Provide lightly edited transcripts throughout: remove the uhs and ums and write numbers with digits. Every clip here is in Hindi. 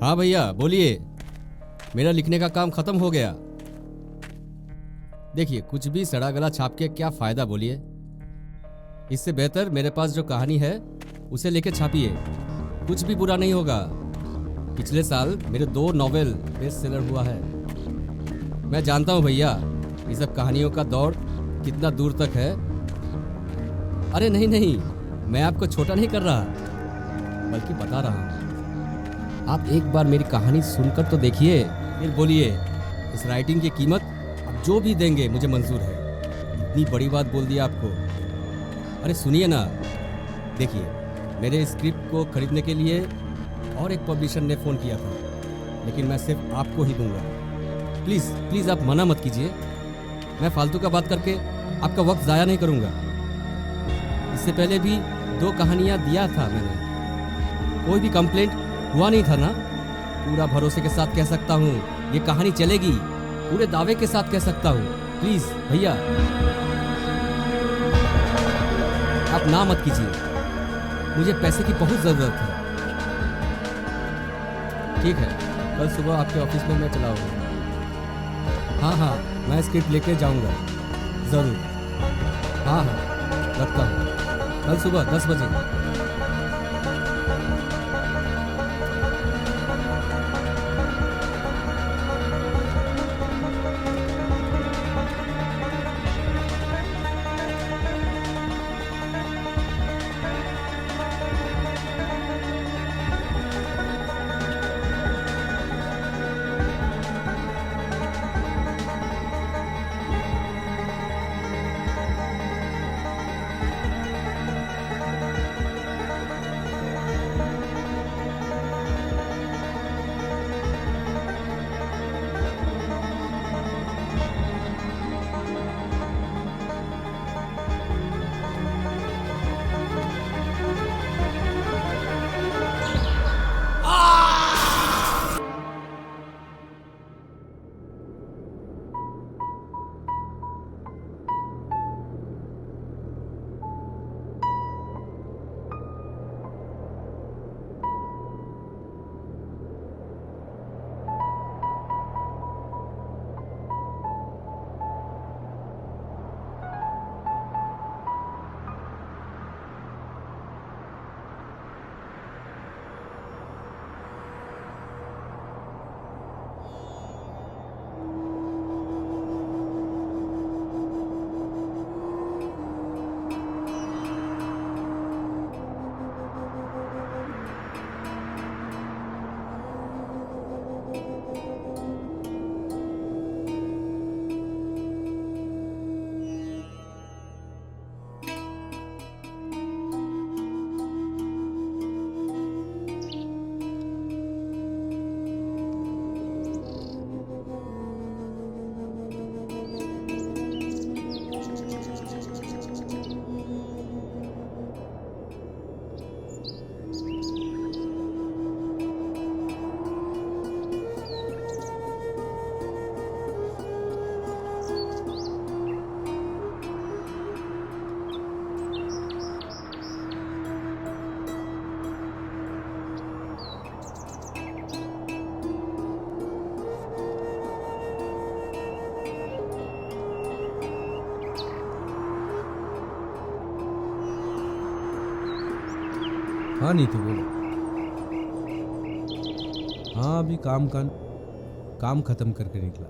हाँ भैया बोलिए। मेरा लिखने का काम खत्म हो गया। देखिए, कुछ भी सड़ा गला छाप के क्या फायदा बोलिए। इससे बेहतर मेरे पास जो कहानी है उसे लेके छापिए, कुछ भी बुरा नहीं होगा। पिछले साल मेरे 2 नॉवेल बेस्ट सेलर हुआ है। मैं जानता हूँ भैया, ये सब कहानियों का दौर कितना दूर तक है। अरे नहीं नहीं, मैं आपको छोटा नहीं कर रहा, बल्कि बता रहा हूँ। आप एक बार मेरी कहानी सुनकर तो देखिए, फिर बोलिए। इस राइटिंग की कीमत आप जो भी देंगे मुझे मंजूर है। इतनी बड़ी बात बोल दी आपको। अरे सुनिए ना, देखिए, मेरे स्क्रिप्ट को खरीदने के लिए और एक पब्लिशर ने फ़ोन किया था, लेकिन मैं सिर्फ आपको ही दूंगा। प्लीज़ प्लीज़ आप मना मत कीजिए। मैं फालतू का बात करके आपका वक्त ज़ाया नहीं करूँगा। इससे पहले भी 2 कहानियाँ दिया था मैंने, कोई भी कंप्लेंट हुआ नहीं था ना। पूरा भरोसे के साथ कह सकता हूँ ये कहानी चलेगी, पूरे दावे के साथ कह सकता हूँ। प्लीज़ भैया आप ना मत कीजिए, मुझे पैसे की बहुत ज़रूरत है। ठीक है, कल सुबह आपके ऑफिस में मैं चला आऊँगा। हाँ हाँ, मैं स्क्रिप्ट लेके जाऊँगा ज़रूर। हाँ हाँ, रखता हूँ। कल सुबह 10 बजे। हाँ नीतू बोलो। हाँ अभी काम खत्म करके निकला।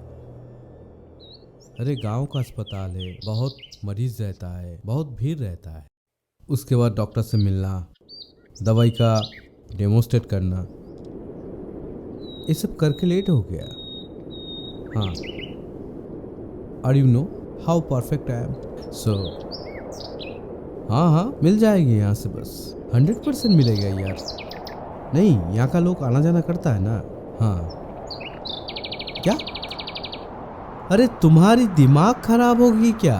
अरे गांव का अस्पताल है, बहुत मरीज रहता है, बहुत भीड़ रहता है। उसके बाद डॉक्टर से मिलना, दवाई का डेमोस्ट्रेट करना, ये सब करके लेट हो गया। हाँ, और you know how perfect I am. So हाँ हाँ मिल जाएगी यहाँ से, बस 100% मिलेगा यार। नहीं, यहाँ का लोग आना जाना करता है ना। हाँ क्या? अरे तुम्हारी दिमाग खराब होगी क्या?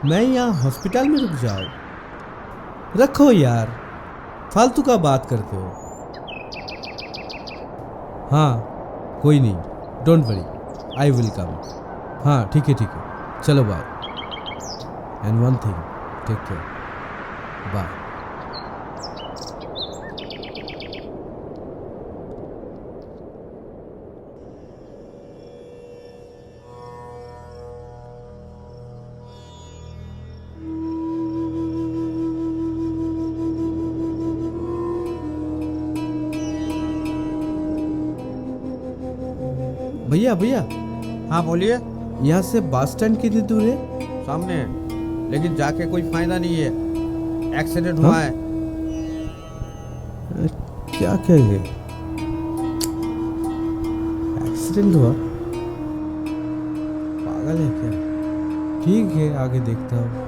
मैं यहाँ हॉस्पिटल में रुक जाऊँ? रखो यार, फालतू का बात करते हो। हाँ कोई नहीं, don't worry, I will come. हाँ ठीक है, चलो bye. And one thing, take care, bye. भैया भैया, हाँ बोलिए। यहाँ से बस स्टैंड कितनी दूर है? सामने है, लेकिन जाके कोई फायदा नहीं है, एक्सीडेंट हुआ है। क्या कहेंगे? एक्सीडेंट हुआ? पागल है क्या? ठीक है, आगे देखता हूँ।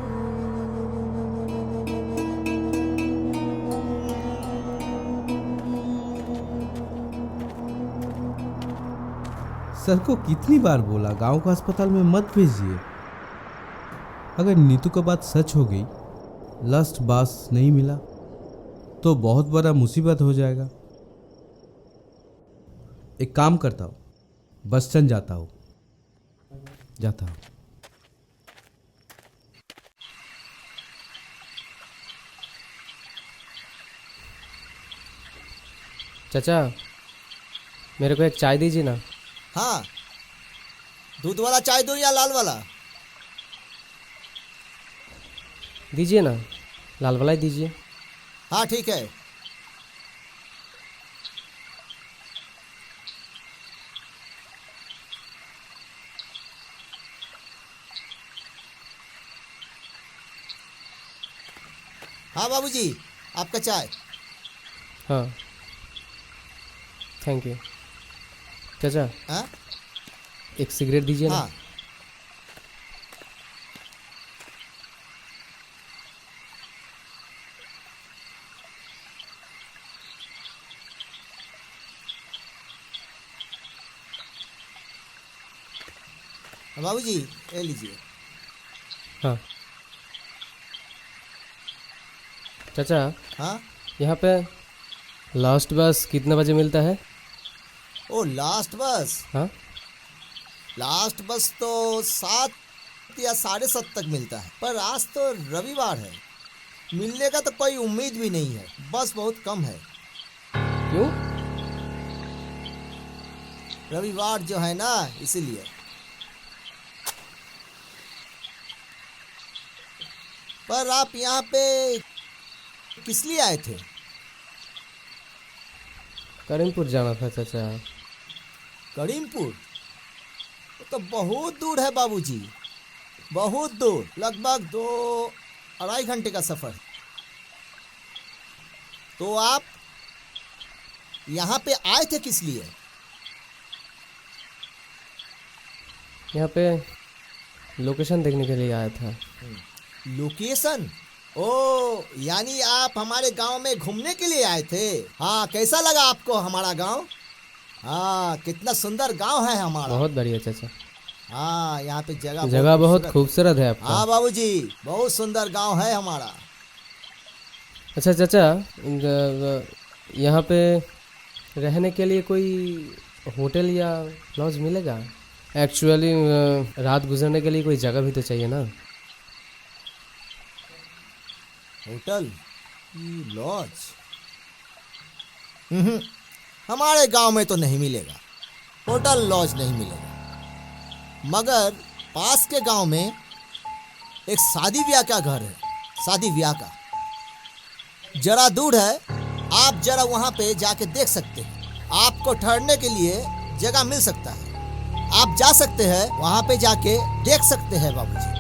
सर को कितनी बार बोला गांव का अस्पताल में मत भेजिए। अगर नीतू का बात सच हो गई, लास्ट बास नहीं मिला तो बहुत बड़ा मुसीबत हो जाएगा। एक काम करता हूँ, बस स्टैंड जाता हूँ। चाचा, मेरे को एक चाय दीजिए ना। हाँ, दूध वाला चाय दो या लाल वाला? दीजिए ना, लाल वाला ही दीजिए। हाँ ठीक है। हाँ बाबूजी, आपका चाय। हाँ, थैंक यू। चाचा, हाँ एक सिगरेट दीजिए ना। हाँ। बाबूजी ले लीजिए। हाँ चाचा, हाँ, यहाँ पे लास्ट बस कितने बजे मिलता है? ओ लास्ट बस। हाँ, लास्ट बस तो 7 या 7:30 तक मिलता है, पर आज तो रविवार है, मिलने का तो कोई उम्मीद भी नहीं है। बस बहुत कम है। क्यों? रविवार जो है ना, इसीलिए। पर आप यहाँ पे किस लिए आए थे? करीमपुर जाना था चाचा। करीमपुर? वो तो बहुत दूर है बाबूजी, बहुत दूर, लगभग 2-2.5 घंटे का सफर। तो आप यहाँ पे आए थे किस लिए? यहाँ पे लोकेशन देखने के लिए आया था। लोकेशन? ओ, यानी आप हमारे गांव में घूमने के लिए आए थे। हाँ, कैसा लगा आपको हमारा गांव? हाँ, कितना सुंदर गांव है हमारा। बहुत बढ़िया चाचा। हाँ, यहाँ पे जगह बहुत खूबसूरत है आपका। हाँ बाबूजी, बहुत सुंदर गांव है हमारा। अच्छा चाचा, यहाँ पे रहने के लिए कोई होटल या लॉज मिलेगा? एक्चुअली रात गुजरने के लिए कोई जगह भी तो चाहिए ना। Hotel, lodge? हमारे गांव में तो नहीं मिलेगा, होटल लॉज नहीं मिलेगा। मगर पास के गांव में एक शादी ब्याह का घर है, शादी ब्याह का, जरा दूर है। आप जरा वहां पे जाके देख सकते हैं। आपको ठहरने के लिए जगह मिल सकता है, आप जा सकते हैं, वहां पे जाके देख सकते हैं बाबूजी।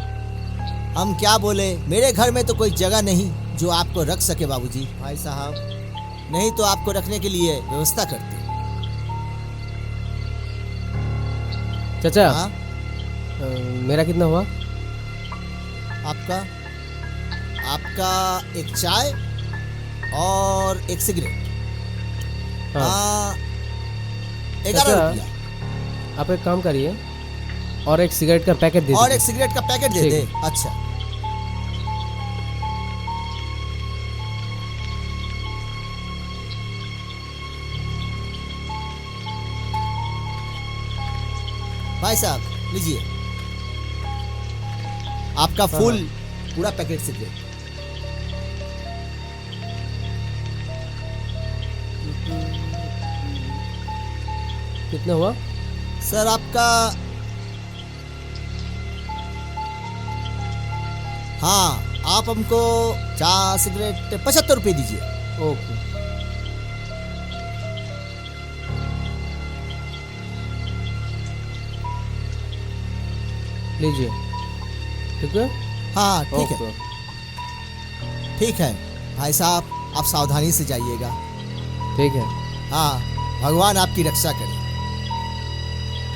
हम क्या बोले, मेरे घर में तो कोई जगह नहीं जो आपको रख सके बाबूजी। भाई साहब, नहीं तो आपको रखने के लिए व्यवस्था करते। चाचा, हाँ, मेरा कितना हुआ? आपका एक चाय और एक सिगरेट। हाँ। 11 अच्छा, रुपया। आप एक काम करिए और एक सिगरेट का पैकेट दे और दीजिए। एक सिगरेट का पैकेट दे ठीक दे। है। अच्छा, भाई साहब लीजिए, आपका फुल पूरा पैकेट सिगरेट। कितना हुआ? सर आपका, हाँ, आप हमको 4 सिगरेट 75 रुपये दीजिए। ओके। लीजिए। ठीक है? हाँ ठीक है, ओके। ठीक है भाई साहब, आप सावधानी से जाइएगा। ठीक है। हाँ, भगवान आपकी रक्षा करे।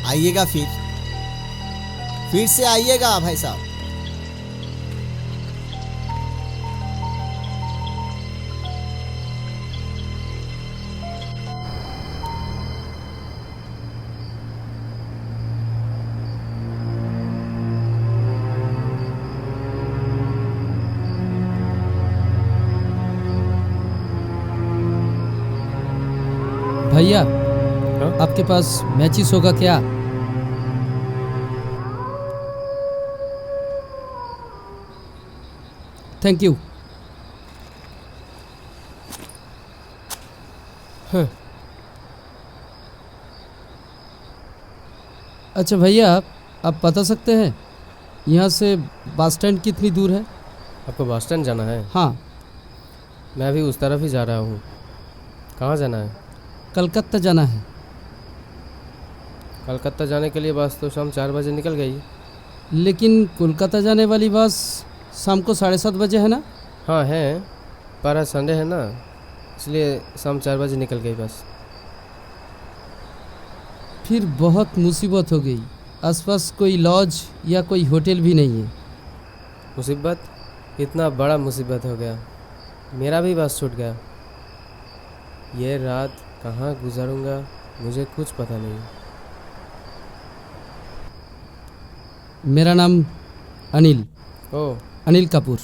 आइएगा फिर से आइएगा भाई साहब। भैया, हाँ? आपके पास मैचिस होगा क्या? Thank you. अच्छा भैया, आप बता सकते हैं यहाँ से बस स्टैंड कितनी दूर है? आपको बस स्टैंड जाना है? हाँ, मैं अभी उस तरफ ही जा रहा हूँ। कहाँ जाना है? कलकत्ता जाना है। कलकत्ता जाने के लिए बस तो शाम 4 बजे निकल गई। लेकिन कोलकाता जाने वाली बस शाम को 7:30 बजे है ना? हाँ है, पर आज संडे है ना, इसलिए शाम 4 बजे निकल गई बस। फिर बहुत मुसीबत हो गई। आसपास कोई लॉज या कोई होटल भी नहीं है। मुसीबत? इतना बड़ा मुसीबत हो गया, मेरा भी बस छूट गया। ये रात कहाँ गुजारूंगा मुझे कुछ पता नहीं। मेरा नाम अनिल, ओह, अनिल कपूर।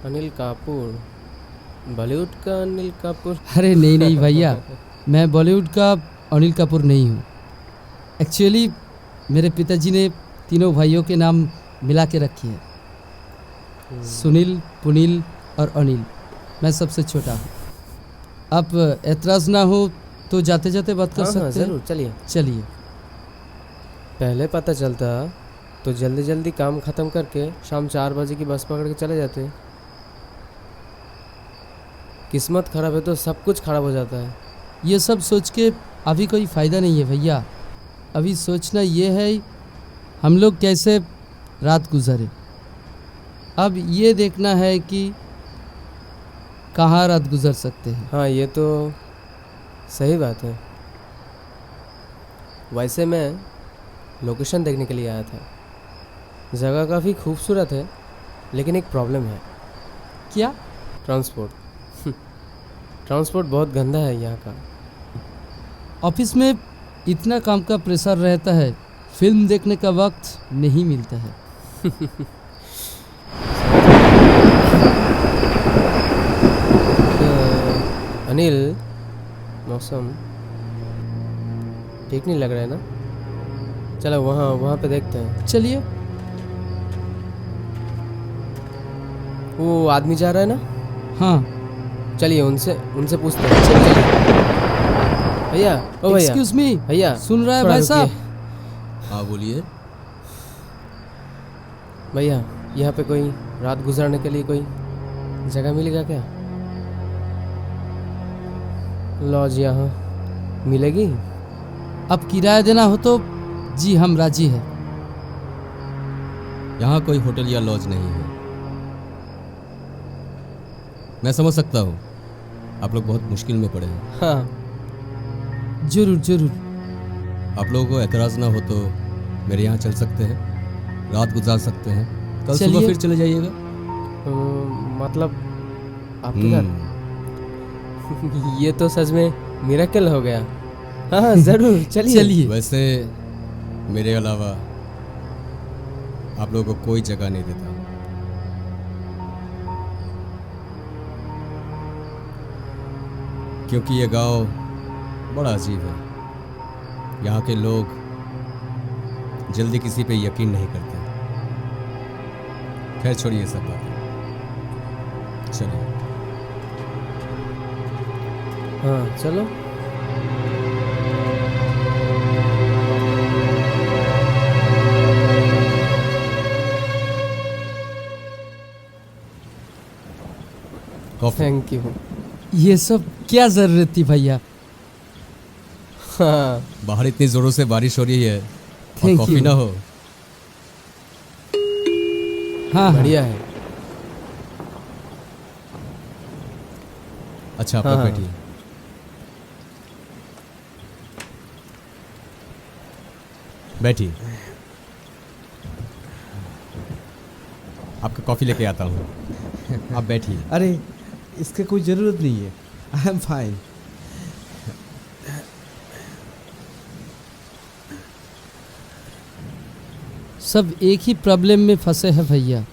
अनिल कपूर? बॉलीवुड का अनिल कपूर? अरे नहीं नहीं भैया, मैं बॉलीवुड का अनिल कपूर नहीं हूँ। एक्चुअली मेरे पिताजी ने तीनों भाइयों के नाम मिला के रखी है, सुनील, पुनील और अनिल। मैं सबसे छोटा हूँ। आप एतराज़ ना हो तो जाते जाते बात कर हाँ सकते हाँ हैं? ज़रूर, चलिए। चलिए। पहले पता चलता तो जल्दी जल्दी काम ख़त्म करके शाम 4 बजे की बस पकड़ के चले जाते। किस्मत ख़राब है तो सब कुछ ख़राब हो जाता है। ये सब सोच के अभी कोई फ़ायदा नहीं है भैया। अभी सोचना ये है हम लोग कैसे रात गुजारे। अब ये देखना है कि कहाँ रात गुजर सकते हैं। हाँ, ये तो सही बात है। वैसे मैं लोकेशन देखने के लिए आया था। जगह काफ़ी खूबसूरत है, लेकिन एक प्रॉब्लम है। क्या? ट्रांसपोर्ट। ट्रांसपोर्ट बहुत गंदा है यहाँ का। ऑफिस में इतना काम का प्रेशर रहता है, फिल्म देखने का वक्त नहीं मिलता है। अनिल, मौसम ठीक नहीं लग रहा है ना? चलो वहाँ पे देखते हैं। चलिए। वो आदमी जा रहा है ना? हाँ, चलिए उनसे पूछते हैं। चलिए भैया, ओ भैया, एक्सक्यूज मी, भैया सुन रहा है थोड़ा भाई रुकिए। साहब? हाँ बोलिए। भैया, यहाँ पे कोई रात गुजारने के लिए कोई जगह मिलेगा क्या? लॉज यहाँ मिलेगी? अब किराया देना हो तो जी हम राजी है। यहाँ कोई होटल या लॉज नहीं है। मैं समझ सकता हूँ आप लोग बहुत मुश्किल में पड़े हैं। हाँ, जरूर जरूर। आप लोगों को एतराज़ ना हो तो मेरे यहाँ चल सकते हैं, रात गुजार सकते हैं। कल सुबह चलिए। फिर चले जाइएगा। मतलब आपके घर? ये तो सच में मिरेकल हो गया। हाँ ज़रूर, चलिए। चलिए। वैसे मेरे अलावा आप लोगों को कोई जगह नहीं देता। क्योंकि ये गांव बड़ा अजीब है। यहाँ के लोग जल्दी किसी पे यकीन नहीं करते। खैर छोड़िए ये सब बातें, चलिए। हाँ चलो। कॉफी। Thank you. ये सब क्या जरूरत थी भैया? हाँ, बाहर इतनी जोरों से बारिश हो रही है और Thank कॉफी you. ना हो हाँ बढ़िया है। अच्छा आप हाँ, लोग हाँ। बैठिए। बैठिए, आपका कॉफ़ी लेके आता हूँ। आप बैठिए। अरे इसकी कोई ज़रूरत नहीं है, आई एम फाइन। सब एक ही प्रॉब्लम में फंसे हैं भैया,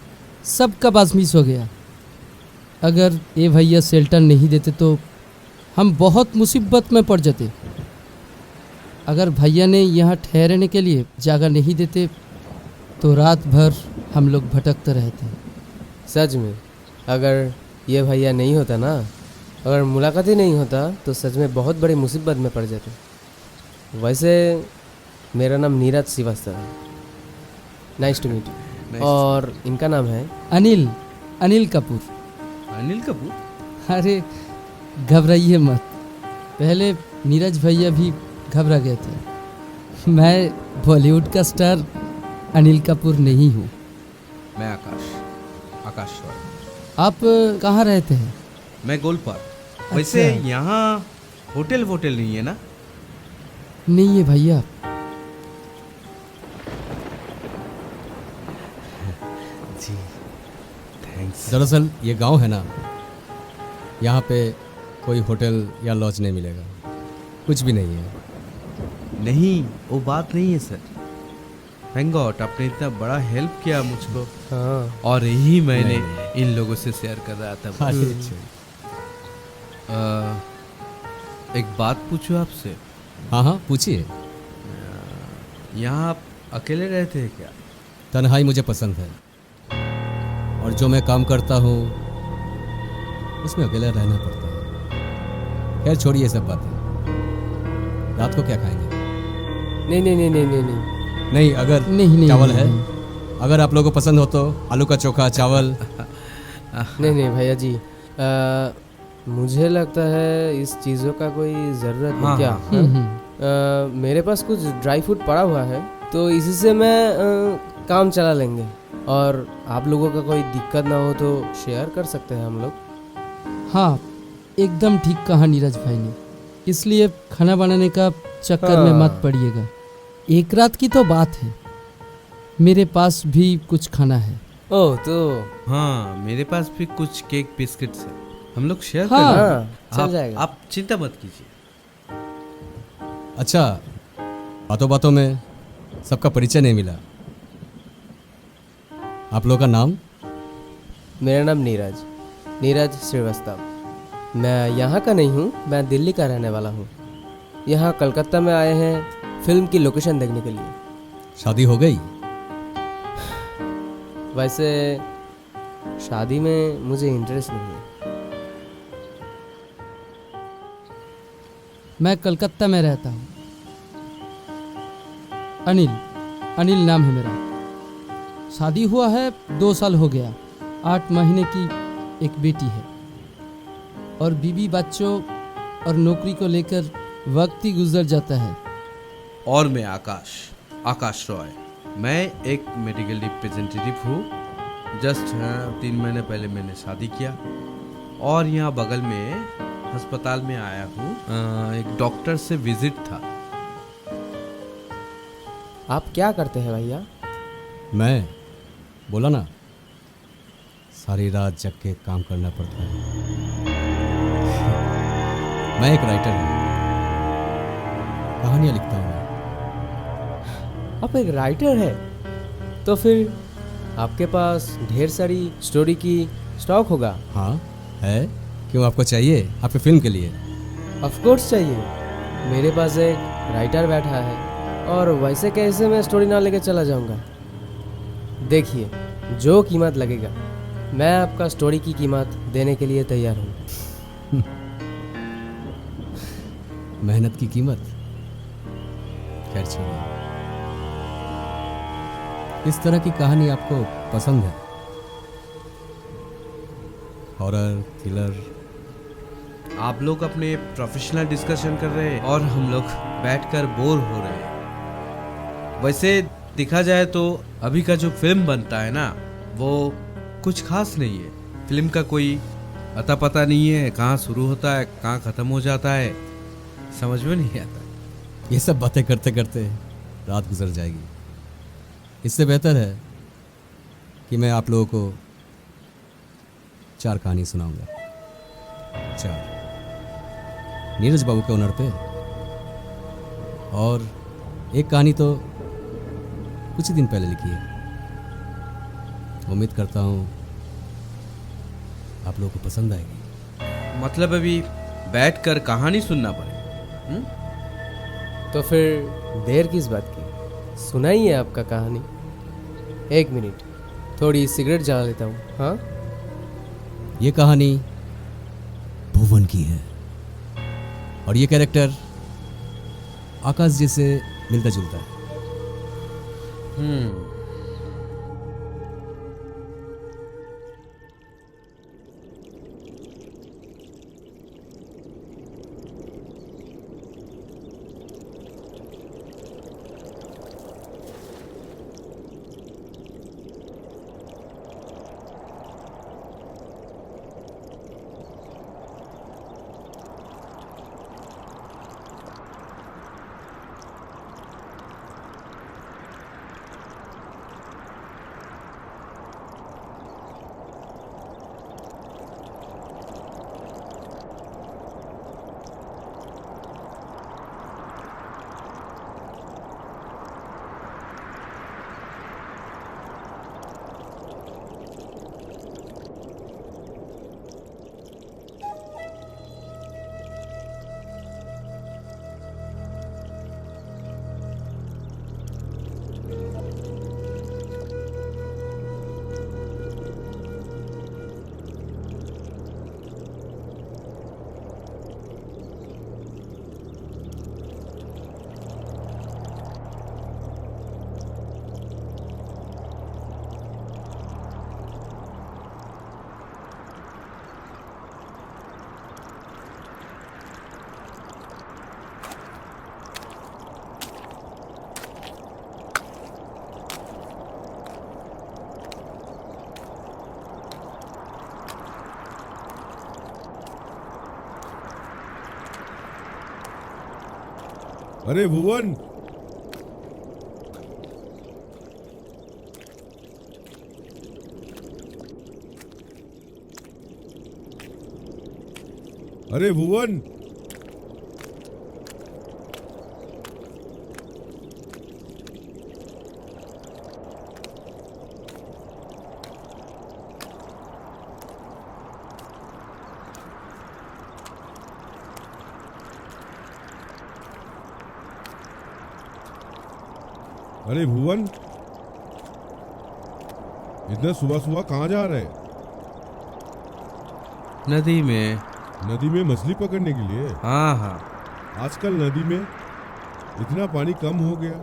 सबका बाज़मीज़ हो गया। अगर ये भैया शेल्टर नहीं देते तो हम बहुत मुसीबत में पड़ जाते। अगर भैया ने यहाँ ठहरने के लिए जगह नहीं देते तो रात भर हम लोग भटकते रहते। सच में अगर ये भैया नहीं होता ना, अगर मुलाकात ही नहीं होता तो सच में बहुत बड़ी मुसीबत में पड़ जाते। वैसे मेरा नाम नीरज श्रीवास्तव है, नाइस टू मीट यू। और इनका नाम है अनिल कपूर। अनिल कपूर? अरे घबराइए मत, पहले नीरज भैया भी घबरा गए थे। मैं बॉलीवुड का स्टार अनिल कपूर नहीं हूँ। मैं आकाश रॉय। आप कहाँ रहते हैं? मैं गोलपार। वैसे यहाँ होटल वोटल नहीं है ना? नहीं है भैया। जी थैंक्स। दरअसल ये गांव है ना, यहाँ पे कोई होटल या लॉज नहीं मिलेगा, कुछ भी नहीं है। नहीं वो बात नहीं है सर, थैंक गॉड आपने इतना बड़ा हेल्प किया मुझको। हाँ। और यही मैंने इन लोगों से शेयर कर रहा था। अरे अच्छा। एक बात पूछूं आपसे? हाँ हाँ पूछिए। यहाँ आप अकेले रहते हैं क्या? तन्हाई मुझे पसंद है, और जो मैं काम करता हूँ उसमें अकेला रहना पड़ता है। खैर छोड़िए सब बातें। रात को क्या खाएंगे? नहीं नहीं नहीं नहीं नहीं नहीं। नहीं अगर नहीं, चावल है, नहीं। अगर आप लोगों को पसंद हो तो आलू का चोखा चावल। नहीं नहीं भैया जी, मुझे लगता है इस चीज़ों का कोई ज़रूरत नहीं। हाँ, क्या हाँ। मेरे पास कुछ ड्राई फ्रूट पड़ा हुआ है, तो इसी से मैं काम चला लेंगे। और आप लोगों का कोई दिक्कत ना हो तो शेयर कर सकते हैं हम लोग। हाँ एकदम ठीक कहा नीरज भाई ने, इसलिए खाना बनाने का चक्कर में हाँ। मत पड़िएगा। एक रात की तो बात है, मेरे पास भी कुछ खाना है। ओह तो हाँ मेरे पास भी कुछ केक बिस्किट्स है, हम लोग शेयर हाँ। करेंगे। हाँ चल जाएगा। आप चिंता मत कीजिए। अच्छा, बातों बातों में सबका परिचय नहीं मिला। आप लोगों का नाम? मेरा नाम नीरज श्रीवास्तव। मैं यहाँ का नहीं हूँ, मैं दिल्ली का रहने वाला हूँ। यहाँ कलकत्ता में आए हैं फिल्म की लोकेशन देखने के लिए। शादी हो गई? वैसे शादी में मुझे इंटरेस्ट नहीं है। मैं कलकत्ता में रहता हूँ। अनिल नाम है मेरा। शादी हुआ है 2 साल हो गया। 8 महीने की एक बेटी है, और बीवी बच्चों और नौकरी को लेकर वक्त ही गुजर जाता है। और मैं आकाश रॉय। मैं एक मेडिकल रिप्रेजेंटेटिव हूँ। जस्ट 3 महीने पहले मैंने शादी किया और यहाँ बगल में अस्पताल में आया हूँ। एक डॉक्टर से विजिट था। आप क्या करते हैं भैया? मैं बोला ना, सारी रात जग के काम करना पड़ता है। मैं एक राइटर हूँ, कहानियाँ लिखता हूँ मैं। आप एक राइटर है तो फिर आपके पास ढेर सारी स्टोरी की स्टॉक होगा। हाँ है, क्यों आपको चाहिए आपकी फिल्म के लिए? ऑफ कोर्स चाहिए। मेरे पास एक राइटर बैठा है, और वैसे कैसे मैं स्टोरी ना लेके चला जाऊंगा। देखिए, जो कीमत लगेगा मैं आपका स्टोरी की कीमत देने के लिए तैयार हूँ। मेहनत की कीमत? खैर छोड़िए। इस तरह की कहानी आपको पसंद है? Horror, thriller? आप लोग अपने प्रोफेशनल डिस्कशन कर रहे हैं और हम लोग बैठकर बोर हो रहे हैं। वैसे देखा जाए तो अभी का जो फिल्म बनता है ना, वो कुछ खास नहीं है। फिल्म का कोई अता पता नहीं है, कहाँ शुरू होता है कहाँ ख़त्म हो जाता है, समझ में नहीं आता। ये सब बातें करते करते रात गुजर जाएगी। इससे बेहतर है कि मैं आप लोगों को 4 कहानी सुनाऊंगा। 4 नीरज बाबू के ओनर पे, और एक कहानी तो कुछ ही दिन पहले लिखी है। उम्मीद करता हूँ आप लोगों को पसंद आएगी। मतलब अभी बैठकर कहानी सुनना पड़े। तो फिर देर किस बात की, सुनाइए आपका कहानी। 1 मिनट, थोड़ी सिगरेट जला लेता हूँ। हाँ, ये कहानी भुवन की है, और ये कैरेक्टर आकाश जी से मिलता जुलता है। अरे भुवन, अरे भुवन, अरे भुवन, इतना सुबह सुबह कहाँ जा रहे? नदी में। नदी में मछली पकड़ने के लिए? हाँ हाँ, आजकल नदी में इतना पानी कम हो गया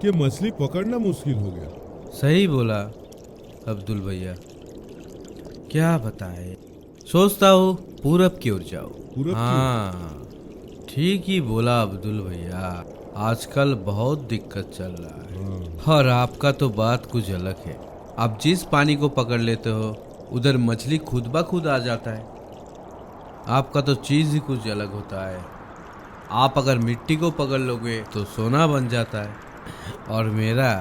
कि मछली पकड़ना मुश्किल हो गया। सही बोला अब्दुल भैया, क्या बताए। सोचता हूँ पूरब की ओर जाओ। पूरब की ओर? हाँ, ठीक ही बोला अब्दुल भैया, आजकल बहुत दिक्कत चल रहा है। और आपका तो बात कुछ अलग है। आप जिस पानी को पकड़ लेते हो उधर मछली खुद ब खुद आ जाता है। आपका तो चीज ही कुछ अलग होता है। आप अगर मिट्टी को पकड़ लोगे तो सोना बन जाता है, और मेरा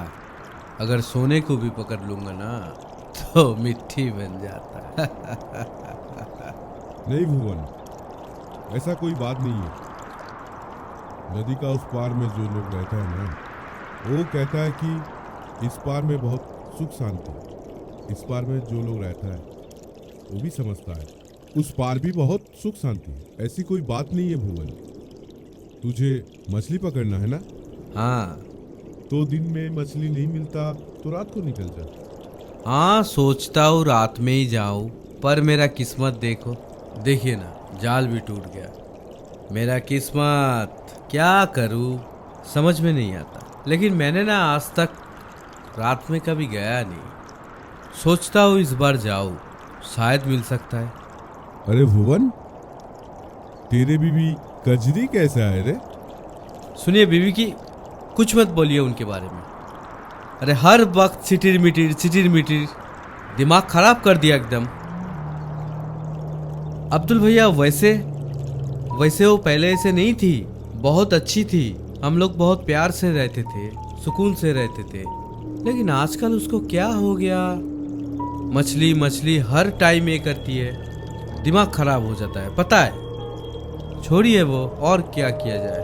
अगर सोने को भी पकड़ लूंगा ना तो मिट्टी बन जाता है। नहीं भुवन, ऐसा कोई बात नहीं है। नदी का उस पार में जो लोग रहता है ना, वो कहता है कि इस पार में बहुत सुख शांति। इस पार में जो लोग रहता है वो भी समझता है उस पार भी बहुत सुख शांति है। ऐसी कोई बात नहीं है भुवन। तुझे मछली पकड़ना है ना? हाँ। तो दिन में मछली नहीं मिलता तो रात को निकल जा। हाँ, सोचता हूँ रात में ही जाऊँ, पर मेरा किस्मत देखो, देखिए ना, जाल भी टूट गया। मेरा किस्मत, क्या करूँ समझ में नहीं आता। लेकिन मैंने ना आज तक रात में कभी गया नहीं। सोचता हूँ इस बार जाऊँ, शायद मिल सकता है। अरे भुवन, तेरे बीवी कजरी कैसा है रे? सुनिए, बीवी की कुछ मत बोलिए उनके बारे में। अरे हर वक्त सिटिर मिटिर दिमाग खराब कर दिया एकदम। अब्दुल भैया वैसे वैसे वो पहले ऐसे नहीं थी, बहुत अच्छी थी। हम लोग बहुत प्यार से रहते थे, सुकून से रहते थे। लेकिन आजकल उसको क्या हो गया, मछली मछली हर टाइम ये करती है, दिमाग खराब हो जाता है, पता है। छोड़िए वो, और क्या किया जाए,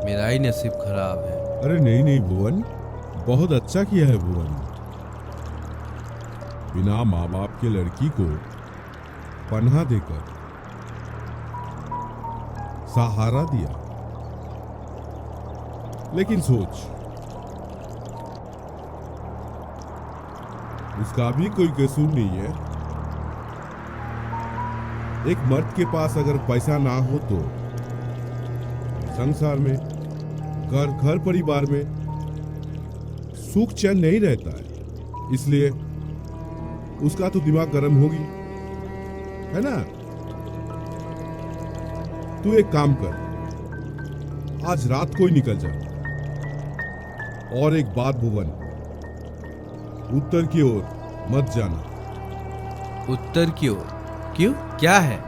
मेरा ही नसीब खराब है। अरे नहीं नहीं भुवन, बहुत अच्छा किया है भुवन। बिना माँ बाप के लड़की को पनाह देकर सहारा दिया। लेकिन सोच, उसका भी कोई कसूर नहीं है। एक मर्द के पास अगर पैसा ना हो तो संसार में, घर परिवार में सुख चैन नहीं रहता है। इसलिए उसका तो दिमाग गर्म होगी, है ना। तू एक काम कर, आज रात को ही निकल जा। और एक बात भुवन, उत्तर की ओर मत जाना। उत्तर की ओर? क्यों, क्या है?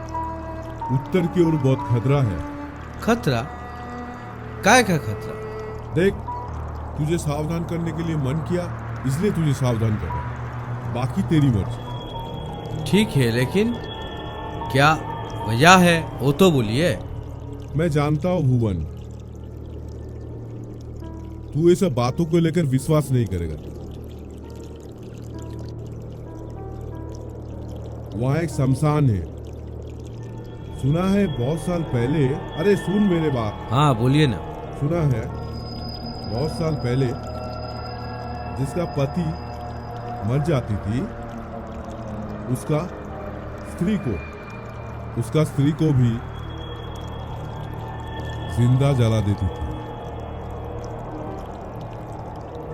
उत्तर की ओर बहुत खतरा है। खतरा? काय का खतरा? देख, तुझे सावधान करने के लिए मन किया, इसलिए तुझे सावधान कर रहा, बाकी तेरी मर्जी। ठीक है, लेकिन क्या वजह है वो तो बोलिए। मैं जानता हूं भुवन, तू ये सब बातों को लेकर विश्वास नहीं करेगा। वहां एक शमशान है, सुना है बहुत साल पहले। अरे सुन मेरे बात। हाँ बोलिए ना। सुना है बहुत साल पहले जिसका पति मर जाती थी, उसका स्त्री को भी जिंदा जला देती थी।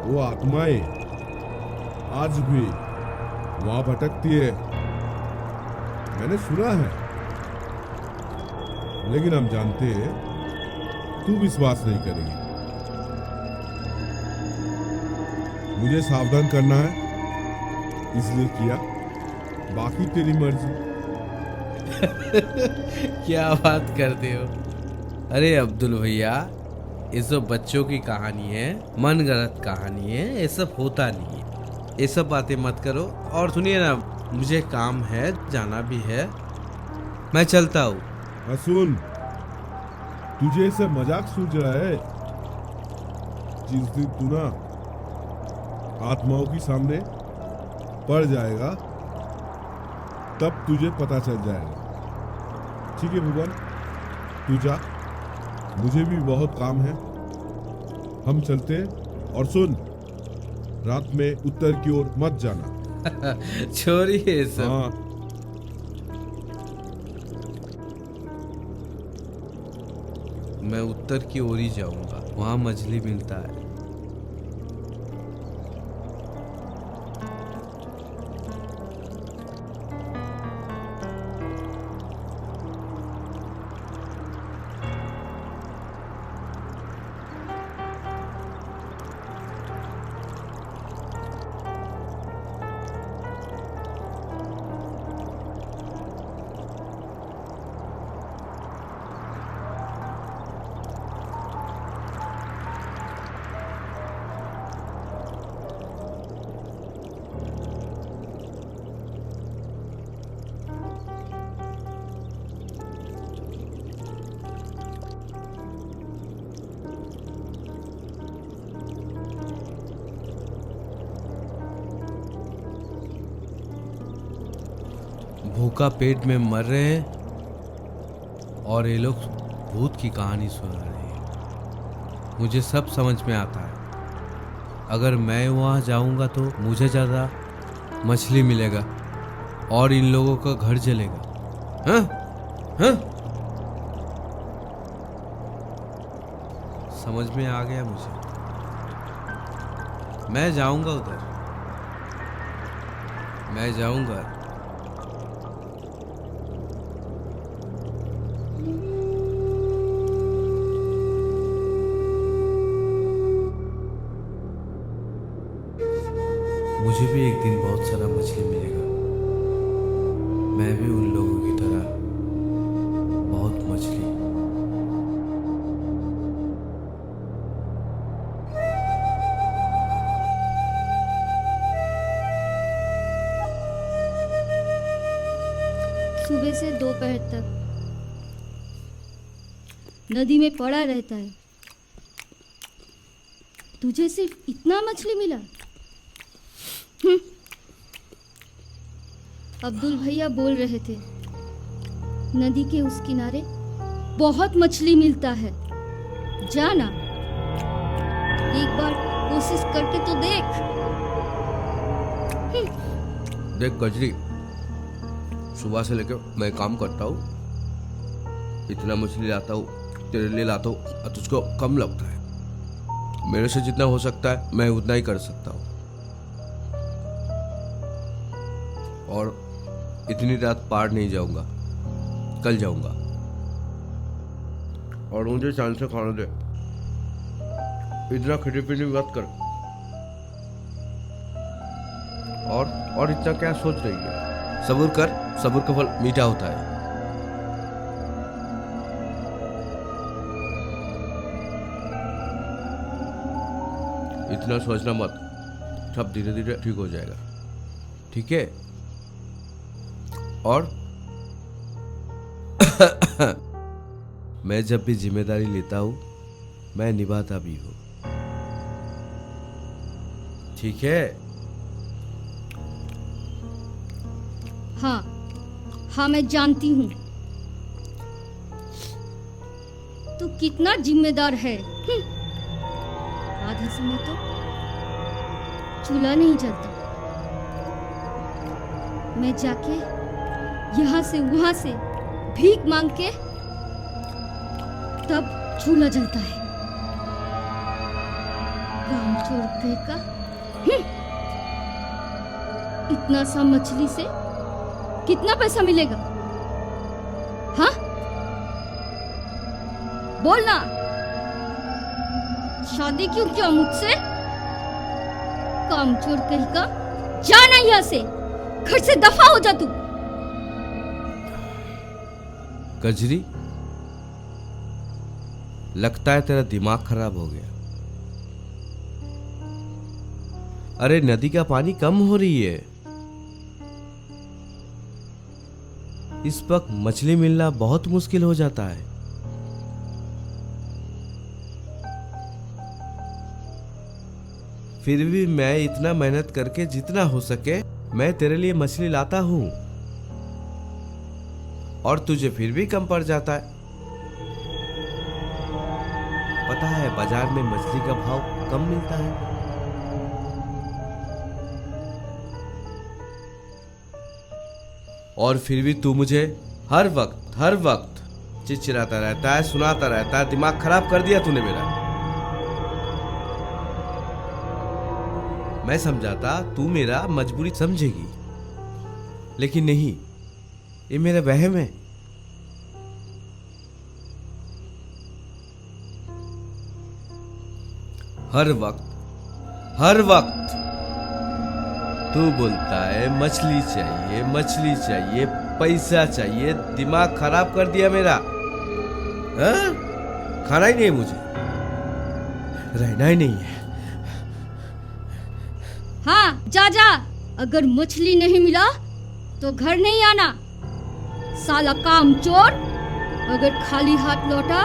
वो आत्माएं आज भी वहां भटकती है, मैंने सुना है। लेकिन हम जानते हैं तू विश्वास नहीं करेगी। मुझे सावधान करना है इसलिए किया, बाकी तेरी मर्जी। क्या बात करते हो? अरे अब्दुल भैया, ये सब बच्चों की कहानी है, मनगढ़ंत कहानी है, ये सब होता नहीं है। ये सब बातें मत करो। और सुनिए ना, मुझे काम है, जाना भी है, मैं चलता हूँ। हाँ सुन, तुझे ऐसा मजाक सूझ रहा है। जिस दिन तू ना आत्माओं के सामने पड़ जाएगा, तब तुझे पता चल जाएगा। ठीक है भुवन, तू जा, मुझे भी बहुत काम है, हम चलते हैं। और सुन, रात में उत्तर की ओर मत जाना। छोड़िए सब। हाँ, मैं उत्तर की ओर ही जाऊंगा, वहां मछली मिलता है। भूखा पेट में मर रहे हैं और ये लोग भूत की कहानी सुना रहे हैं। मुझे सब समझ में आता है। अगर मैं वहाँ जाऊँगा तो मुझे ज़्यादा मछली मिलेगा और इन लोगों का घर जलेगा। हाँ हाँ, समझ में आ गया मुझे। मैं जाऊँगा उधर, मैं जाऊँगा। मुझे भी एक दिन बहुत सारा मछली मिलेगा। मैं भी उन लोगों की तरह बहुत मछली। सुबह से दोपहर तक नदी में पड़ा रहता है। तुझे सिर्फ इतना मछली मिला? अब्दुल भैया बोल रहे थे नदी के उस किनारे बहुत मछली मिलता है। जाना, एक बार कोशिश करके तो देख। देख गजरी, सुबह से लेकर मैं काम करता हूँ, इतना मछली लाता हूँ, तेरे लिए लाता हूँ और तुझको कम लगता है। मेरे से जितना हो सकता है मैं उतना ही कर सकता हूँ। और इतनी रात पार नहीं जाऊंगा, कल जाऊंगा। और मुझे चांद से खाने दे, इतना खिटी मत कर। और इतना क्या सोच रही है? सब्र कर, सब्र का फल मीठा होता है। इतना सोचना मत, सब धीरे धीरे ठीक हो जाएगा, ठीक है? और मैं जब भी जिम्मेदारी लेता हूं मैं निभाता भी हूं, ठीक है? हाँ मैं जानती हूँ तू कितना जिम्मेदार है। आधे समय तो चूल्हा नहीं जलता, मैं जाके यहाँ से वहां से भीख मांग के तब चूल्हा जलता है। काम छोड़ के का इतना सा मछली से कितना पैसा मिलेगा? हाँ बोलना, शादी क्यों किया मुझसे? काम छोड़ कर का जाना यहाँ से, घर से दफा हो जा तू। गजरी, लगता है तेरा दिमाग खराब हो गया। अरे नदी का पानी कम हो रही है, इस वक्त मछली मिलना बहुत मुश्किल हो जाता है। फिर भी मैं इतना मेहनत करके जितना हो सके मैं तेरे लिए मछली लाता हूं, और तुझे फिर भी कम पड़ जाता है। पता है बाजार में मछली का भाव कम मिलता है। और फिर भी तू मुझे हर वक्त चिड़चिड़ाता रहता है, सुनाता रहता है। दिमाग खराब कर दिया तूने मेरा। मैं समझाता तू मेरा मजबूरी समझेगी, लेकिन नहीं, ये मेरा वहम है। हर वक्त तू बोलता है मछली चाहिए, पैसा चाहिए। दिमाग खराब कर दिया मेरा। हाँ? खाना ही नहीं मुझे, रहना ही नहीं है। हाँ जा, अगर मछली नहीं मिला तो घर नहीं आना, साला काम चोर। अगर खाली हाथ लौटा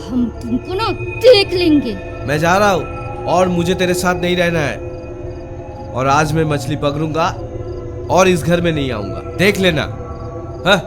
हम तुमको ना देख लेंगे। मैं जा रहा हूँ और मुझे तेरे साथ नहीं रहना है। और आज मैं मछली पकड़ूंगा और इस घर में नहीं आऊंगा, देख लेना। हाँ?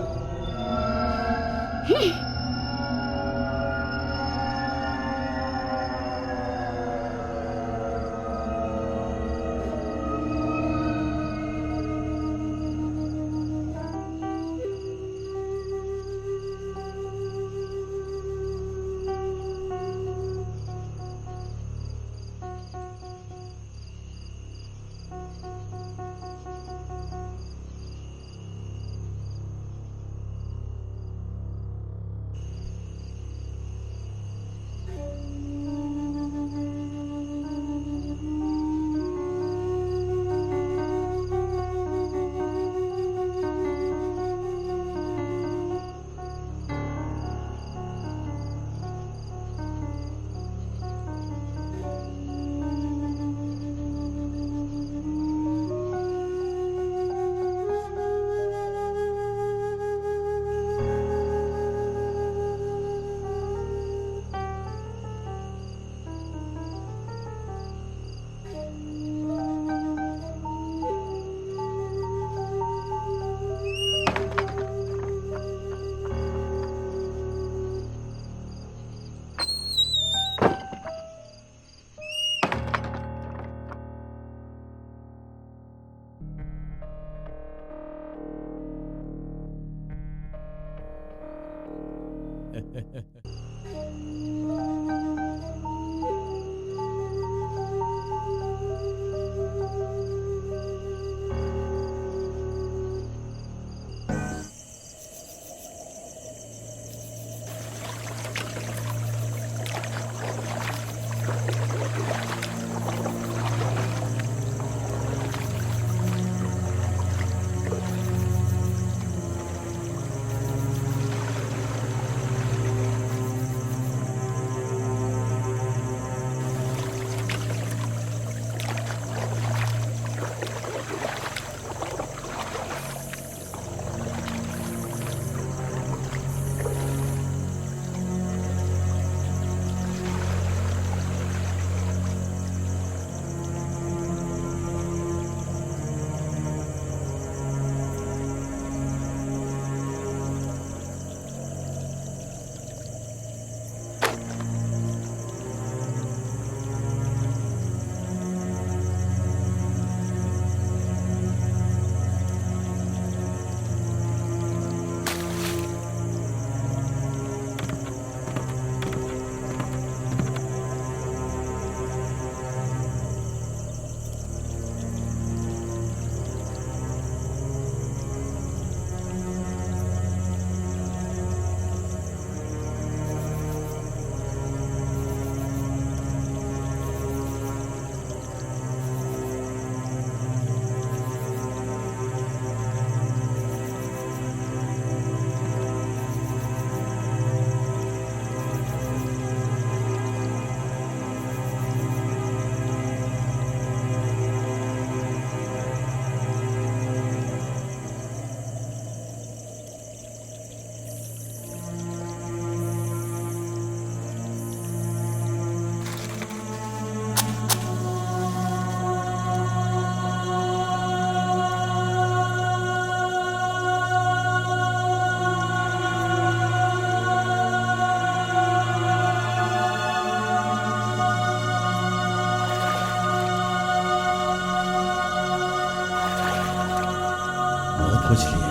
मछली है,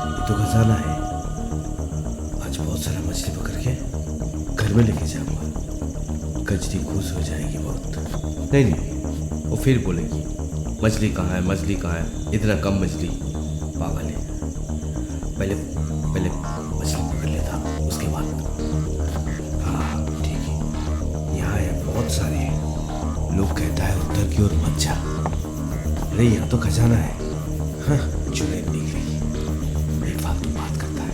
ये तो खजाना है। आज बहुत सारा मछली पकड़ के घर में लेके जाऊंगा। कजरी खुश हो जाएगी बहुत। नहीं नहीं, वो फिर बोलेगी मछली कहाँ है, मछली कहाँ है, इतना कम मछली। पागल है। पहले पहले मछली पकड़ लेता, उसके बाद। हाँ ठीक है, यहाँ है बहुत सारे। लोग कहता है उत्तर की ओर मत जा। अरे यहाँ तो खजाना है। हाँ, जुनैद निकली, एक फालतू बात करता है।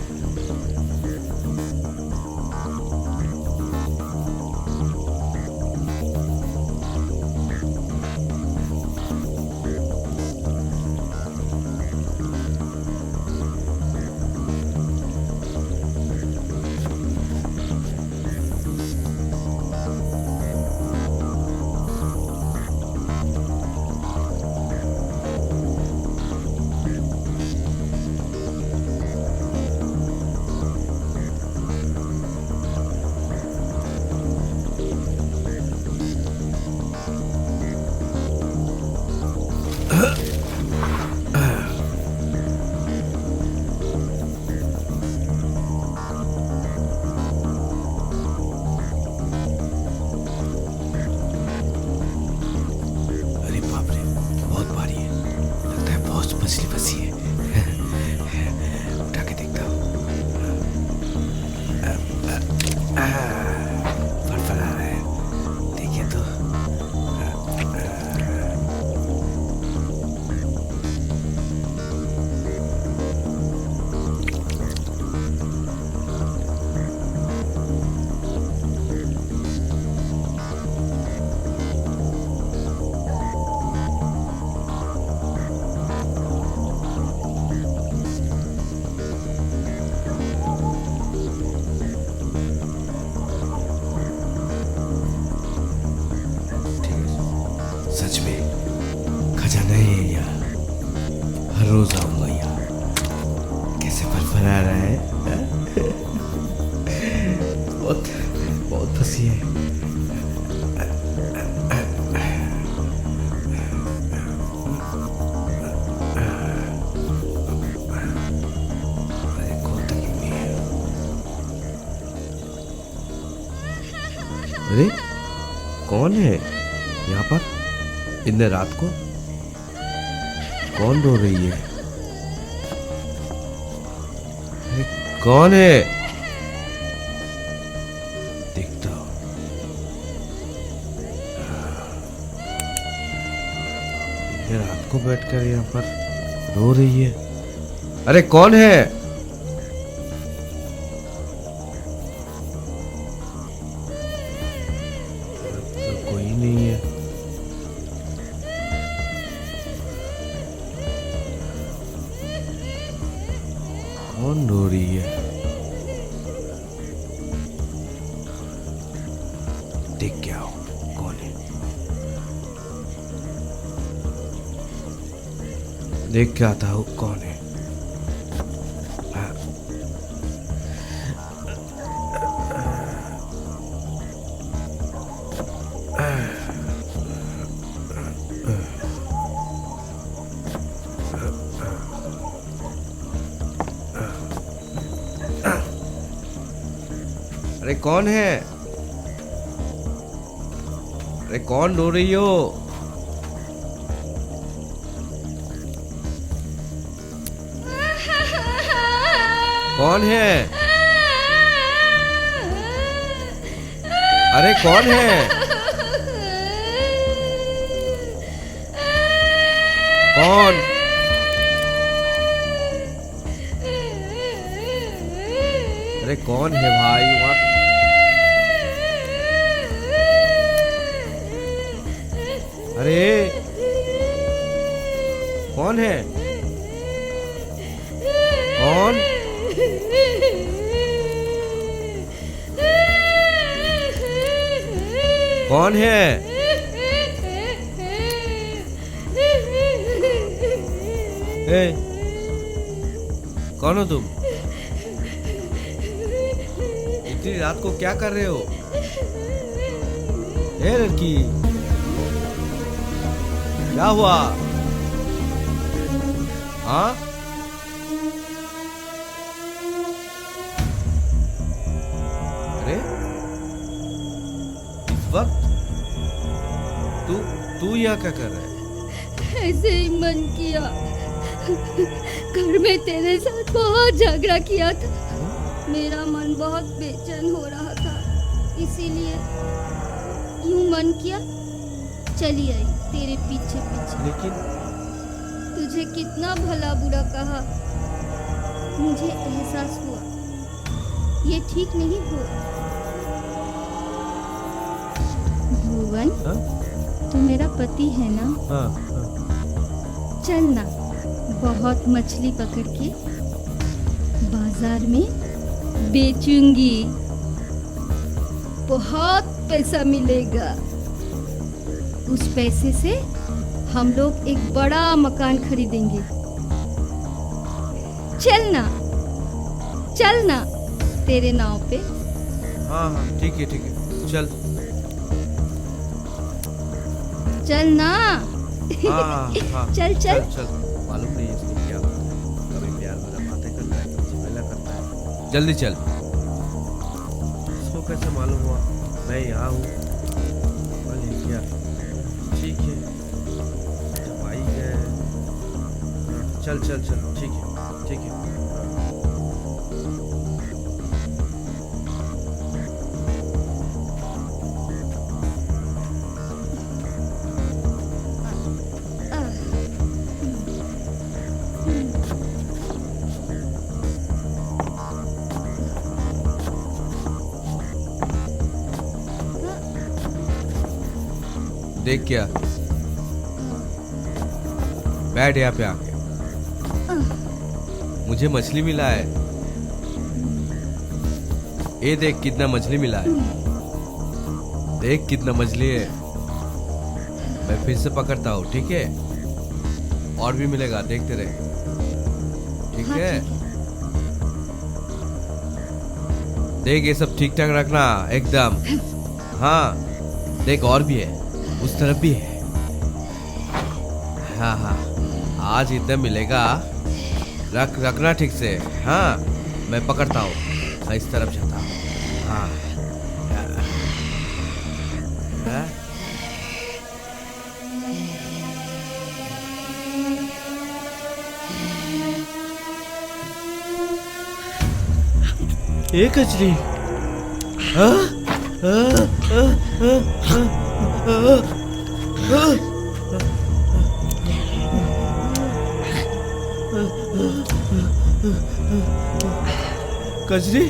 सच में खजाना है यहाँ। हर रोज आऊंगा यहाँ। कैसे फरफरा रहा है। बहुत बहुत फंसी है। अरे कौन तकलीफ है। अरे कौन है यहाँ पर इतने रात को? कौन रो रही है? अरे कौन है? देखता हूँ। इतने रात को बैठकर यहाँ पर रो रही है। अरे कौन है? तो कोई नहीं है। कौन रो रही है? देख के आओ कौन है। देख के आता हूँ कौन है। हाँ। अरे कौन है? अरे कौन रो रही हो? कौन है? अरे कौन है? कौन? अरे कौन है भाई वहाँ? अरे कौन है? कौन? कौन है? ए, कौन हो तुम? इतनी रात को क्या कर रहे हो? ए लड़की, क्या हुआ? हाँ? अरे इस वक्त तू यहाँ क्या कर रहा है? ऐसे ही मन किया। घर में तेरे साथ बहुत झगड़ा किया था। मेरा मन बहुत बेचैन हो रहा था, इसीलिए यूं मन किया चली आई तेरे पीछे पीछे। लेकिन तुझे कितना भला बुरा कहा, मुझे एहसास हुआ ये ठीक नहीं हुआ। भुवन, हाँ? तू मेरा पति है ना? हाँ, हाँ। चल ना, बहुत मछली पकड़ के बाजार में बेचूंगी, बहुत पैसा मिलेगा। उस पैसे से हम लोग एक बड़ा मकान खरीदेंगे। चल ना तेरे नाव पे। हाँ हाँ ठीक है चल। चल ना। हाँ हाँ चल। मालूम नहीं इसको क्या होता है, कभी प्यार वाला बातें करता है, कभी झमेला करता है। जल्दी चल। इसको कैसे मालूम हुआ मैं यहाँ हूँ? क्या ठीक है, जब आई है। चल ठीक है। देख क्या, बैठ यहाँ पे आके। मुझे मछली मिला है। ये देख कितना मछली मिला है। देख कितना मछली है। मैं फिर से पकड़ता हूँ, ठीक है? और भी मिलेगा, देखते रहे। ठीक है? देख ये सब ठीक ठाक रखना एकदम। हाँ देख और भी है, उस तरफ भी है। हाँ आज इतना मिलेगा, रखना ठीक से। हाँ मैं पकड़ता हूँ, मैं इस तरफ जाता हूँ। हाँ हैं? एक कचरी कचरी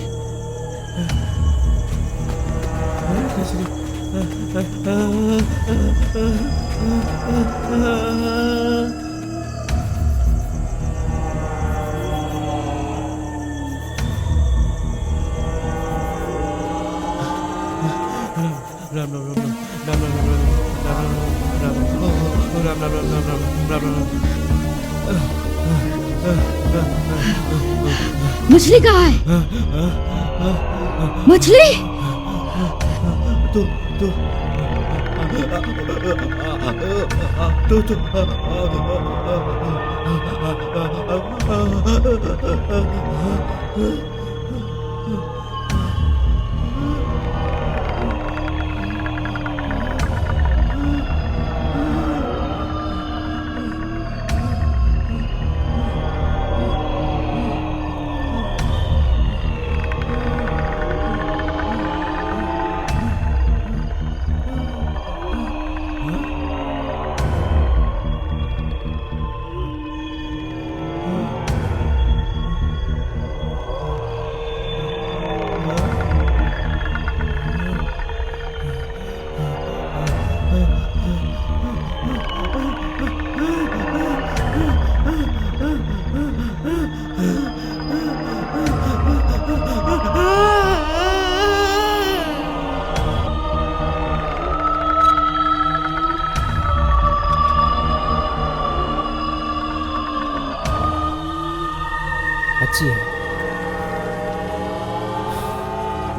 मछली कहाँ है? मछली? अच्छी है,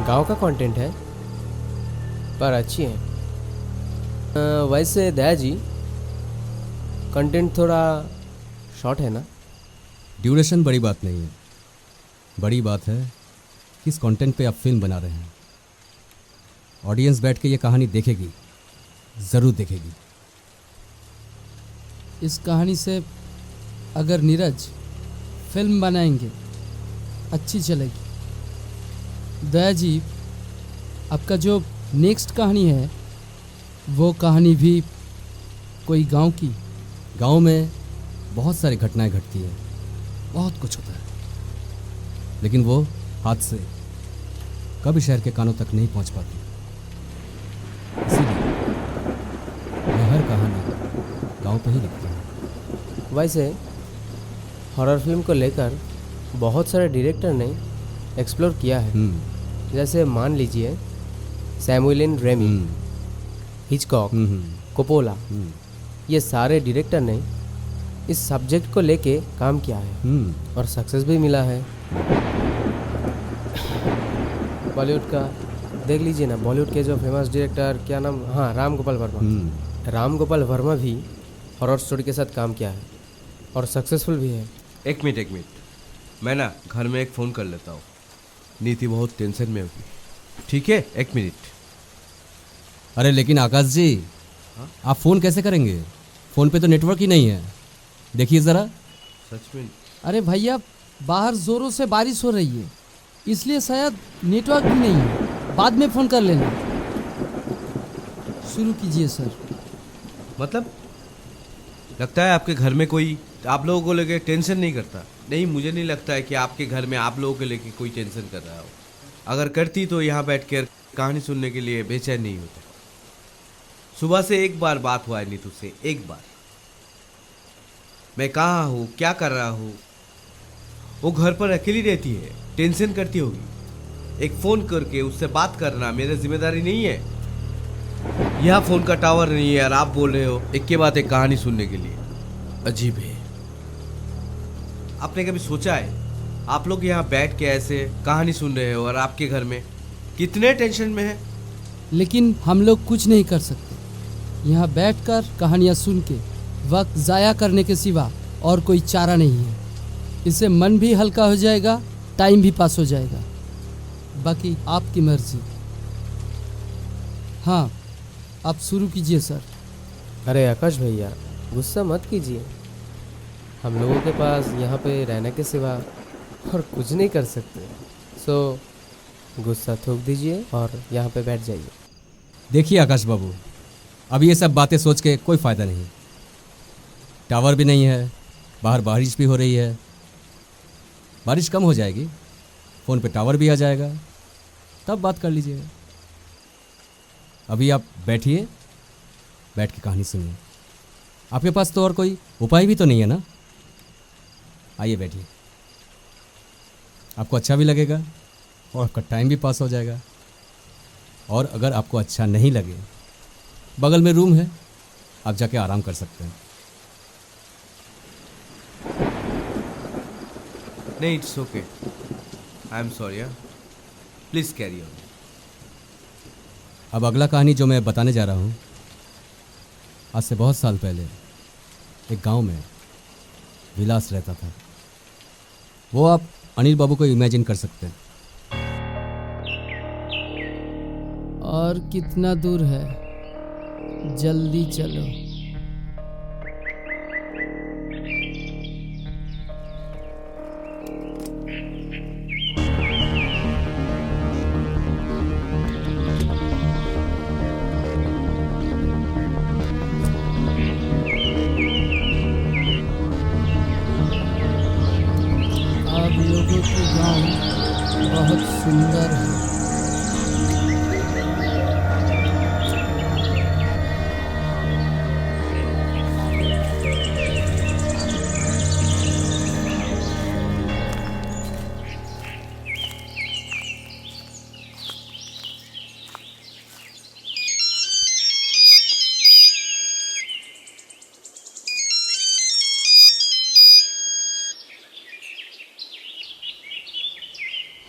गांव का कंटेंट है पर अच्छी है। वैसे दया जी, कंटेंट थोड़ा शॉर्ट है ना? ड्यूरेशन बड़ी बात नहीं है, बड़ी बात है किस कंटेंट पे आप फिल्म बना रहे हैं। ऑडियंस बैठ के ये कहानी देखेगी, ज़रूर देखेगी। इस कहानी से अगर नीरज फिल्म बनाएंगे अच्छी चलेगी। दया जी, आपका जो नेक्स्ट कहानी है वो कहानी भी कोई गांव की? गांव में बहुत सारी घटनाएं घटती हैं, बहुत कुछ होता है, लेकिन वो हादसे कभी शहर के कानों तक नहीं पहुंच पाती। इसीलिए मैं हर कहानी गांव पे ही लिखता हूँ। वैसे हॉरर फिल्म को लेकर बहुत सारे डायरेक्टर ने एक्सप्लोर किया है। जैसे मान लीजिए Samuel N Raimi, Hitchcock, Coppola, ये सारे डायरेक्टर ने इस सब्जेक्ट को लेके काम किया है और सक्सेस भी मिला है। बॉलीवुड का देख लीजिए ना, बॉलीवुड के जो फेमस डायरेक्टर, क्या नाम, हाँ, राम गोपाल वर्मा। राम गोपाल वर्मा भी हॉरर स्टोरी के साथ काम किया है और सक्सेसफुल भी है। एक मिनट, मैं ना घर में एक फ़ोन कर लेता हूँ। नीति बहुत टेंशन में होगी, ठीक है? एक मिनट। अरे लेकिन आकाश जी, आप फ़ोन कैसे करेंगे? फ़ोन पे तो नेटवर्क ही नहीं है, देखिए ज़रा। सच में? अरे भैया, बाहर ज़ोरों से बारिश हो रही है, इसलिए शायद नेटवर्क भी नहीं है। बाद में फ़ोन कर लेना। शुरू कीजिए सर। मतलब लगता है आपके घर में कोई आप लोगों को लेके टेंशन नहीं करता? नहीं, मुझे नहीं लगता है कि आपके घर में आप लोगों को लेके कोई टेंशन कर रहा हो। अगर करती तो यहाँ बैठकर कहानी सुनने के लिए बेचैन नहीं होता। सुबह से एक बार बात हुआ है नीतू से, एक बार। मैं कहाँ हूँ, क्या कर रहा हूँ। वो घर पर अकेली रहती है, टेंशन करती होगी। एक फ़ोन करके उससे बात करना मेरी जिम्मेदारी नहीं है। यहाँ फ़ोन का टावर नहीं है और आप बोल रहे हो एक के बाद एक कहानी सुनने के लिए। अजीब है। आपने कभी सोचा है आप लोग यहाँ बैठ के ऐसे कहानी सुन रहे हो और आपके घर में कितने टेंशन में है? लेकिन हम लोग कुछ नहीं कर सकते। यहाँ बैठकर कहानियाँ सुन के वक्त ज़ाया करने के सिवा और कोई चारा नहीं है। इससे मन भी हल्का हो जाएगा, टाइम भी पास हो जाएगा। बाकी आपकी मर्जी। हाँ, आप शुरू कीजिए सर। अरे आकाश भैया, गुस्सा मत कीजिए। हम लोगों के पास यहाँ पे रहने के सिवा और कुछ नहीं कर सकते। सो गुस्सा थूक दीजिए और यहाँ पे बैठ जाइए। देखिए आकाश बाबू, अब ये सब बातें सोच के कोई फ़ायदा नहीं। टावर भी नहीं है, बाहर बारिश भी हो रही है। बारिश कम हो जाएगी, फ़ोन पे टावर भी आ जाएगा, तब बात कर लीजिएगा। अभी आप बैठिए, बैठ के कहानी सुनिए। आपके पास तो और कोई उपाय भी तो नहीं है ना? आइए बैठिए, आपको अच्छा भी लगेगा और आपका टाइम भी पास हो जाएगा। और अगर आपको अच्छा नहीं लगे, बगल में रूम है, आप जाके आराम कर सकते हैं। नहीं, it's okay, I am sorry. Please carry on. अब अगला कहानी जो मैं बताने जा रहा हूँ, आज से बहुत साल पहले एक गांव में विलास रहता था। वो आप अनिल बाबू को इमेजिन कर सकते हैं। और कितना दूर है? जल्दी चलो। आप लोगों के गांव बहुत सुंदर है।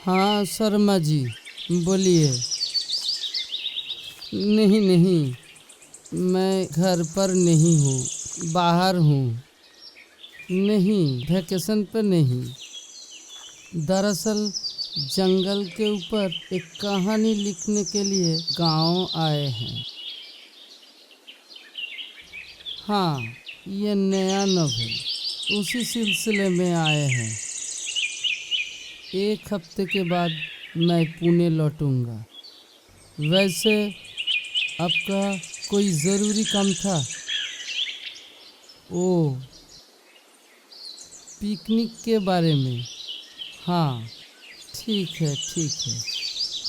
हाँ शर्मा जी, बोलिए। नहीं नहीं, मैं घर पर नहीं हूँ, बाहर हूँ। नहीं, वैकेशन पर नहीं। दरअसल जंगल के ऊपर एक कहानी लिखने के लिए गांव आए हैं। हाँ, ये नया नॉवेल उसी सिलसिले में आए हैं। एक हफ्ते के बाद मैं पुणे लौटूंगा। वैसे आपका कोई ज़रूरी काम था? ओह, पिकनिक के बारे में। हाँ ठीक है, ठीक है,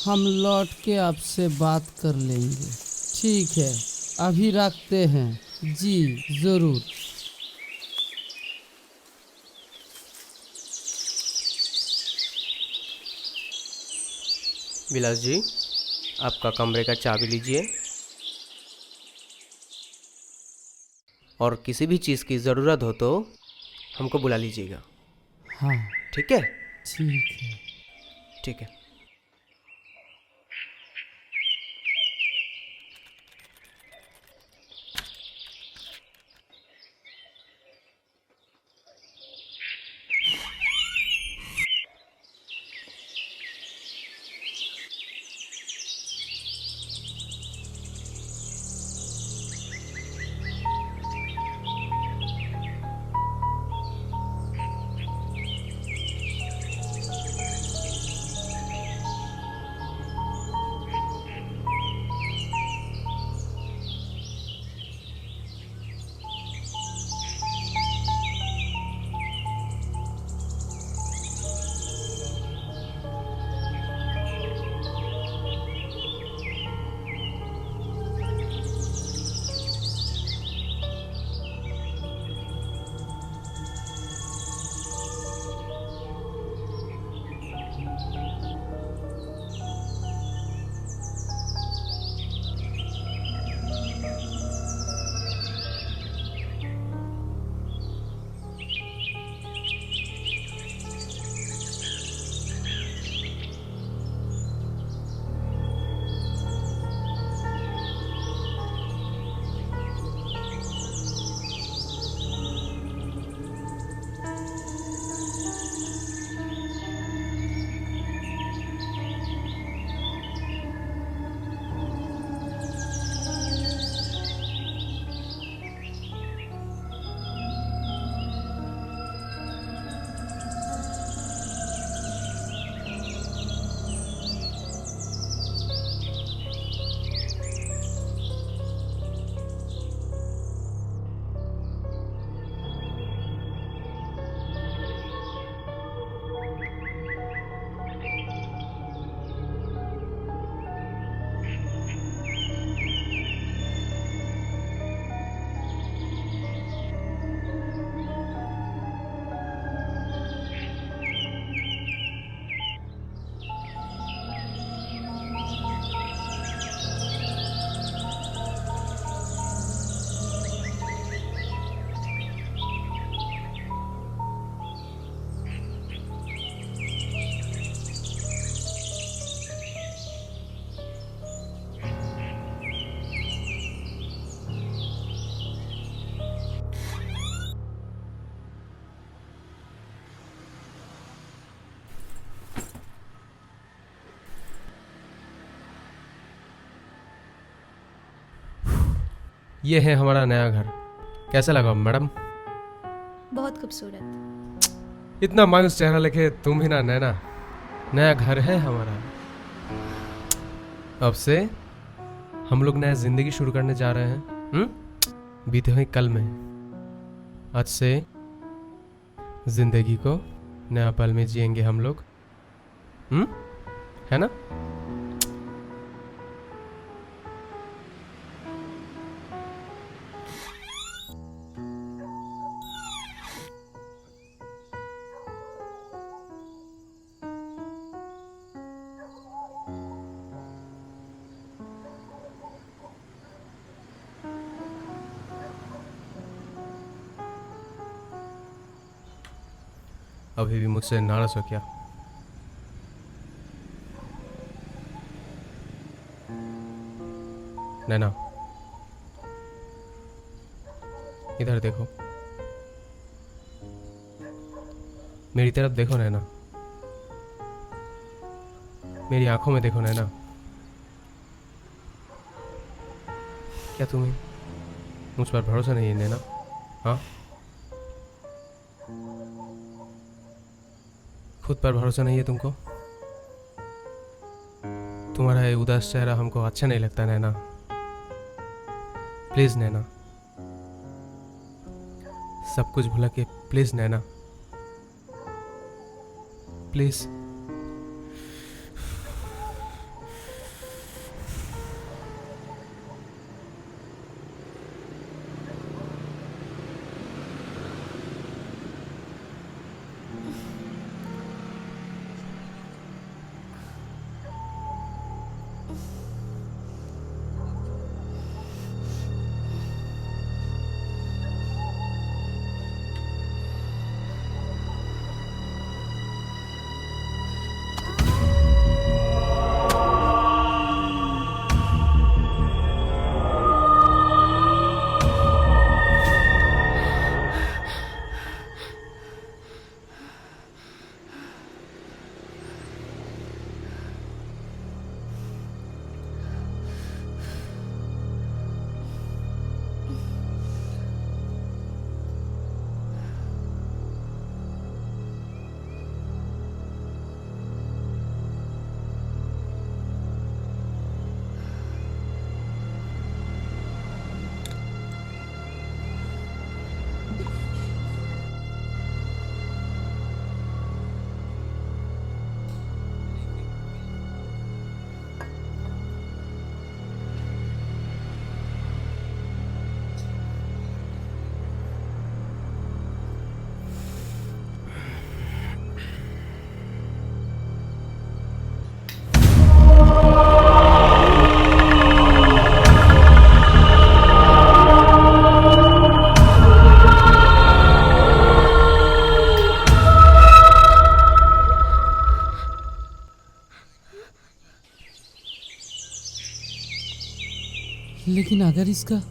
हम लौट के आपसे बात कर लेंगे। ठीक है, अभी रखते हैं। जी ज़रूर। विलास जी, आपका कमरे का चाबी लीजिए और किसी भी चीज़ की ज़रूरत हो तो हमको बुला लीजिएगा। हाँ ठीक है? ठीक है। ठीक है। ये है हमारा नया घर। कैसा लगा मैडम? बहुत खूबसूरत। इतना मायूस चेहरा लेके तुम भी ना नैना। नया घर है हमारा। अब से हम लोग नया जिंदगी शुरू करने जा रहे हैं। बीते हुए कल में। आज से जिंदगी को नया पल में जिएंगे हम लोग। है ना? अभी भी मुझसे नाराज हो क्या? नैना, इधर देखो, मेरी तरफ देखो नैना, मेरी आंखों में देखो नैना। क्या तुम्हें मुझ पर भरोसा नहीं है नैना? हाँ, खुद पर भरोसा नहीं है तुमको? तुम्हारा ये उदास चेहरा हमको अच्छा नहीं लगता नैना। प्लीज नैना, सब कुछ भुला के प्लीज नैना, प्लीज। लेकिन अगर इसका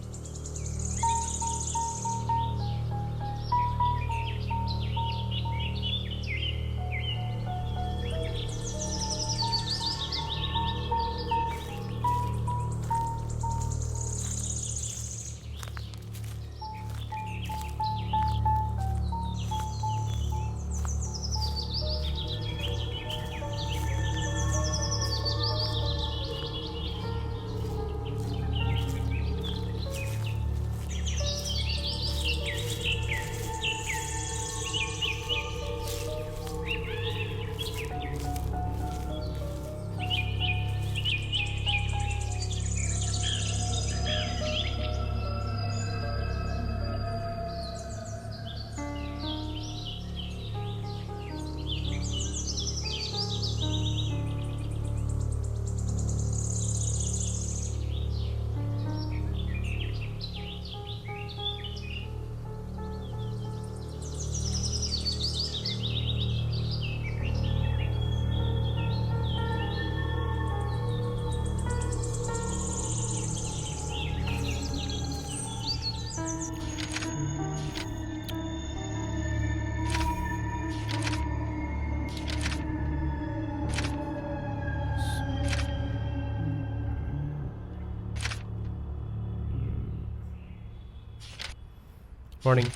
morning.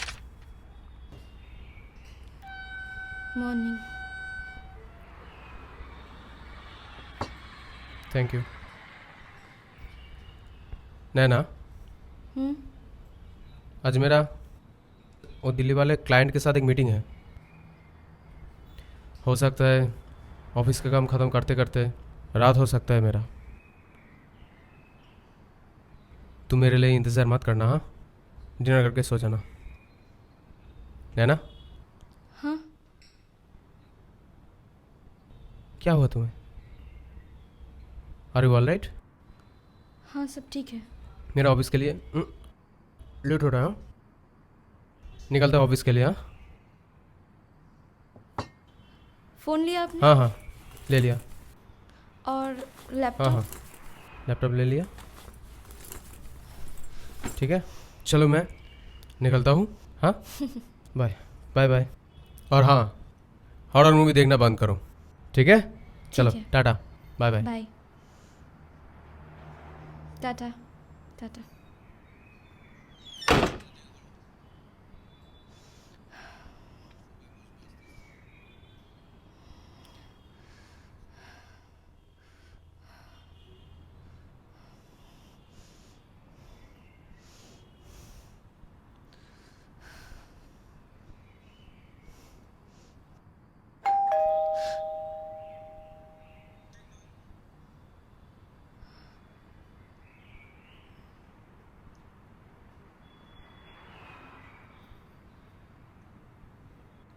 Morning. Thank you. Naina, आज मेरा वो दिल्ली वाले क्लाइंट के साथ एक मीटिंग है। हो सकता है ऑफिस का काम ख़त्म करते करते रात हो सकता है मेरा। तू मेरे लिए इंतज़ार मत करना, हाँ? डिनर करके सो जाना। नैना, हाँ। क्या हुआ तुम्हें? Are you all right? हाँ, सब ठीक है। मेरा ऑफिस के लिए लेट हो रहा है, हाँ? निकलता ऑफिस के लिए, हाँ? फ़ोन लिया आपने? हाँ हाँ, ले लिया। और हाँ लैपटॉप? हाँ, लैपटॉप ले लिया। ठीक है, चलो मैं निकलता हूँ, हाँ? Bye bye bye. और हाँ, हॉरर मूवी देखना बंद करो, ठीक है? चलो, है। Tata, bye bye. Bye. Tata tata.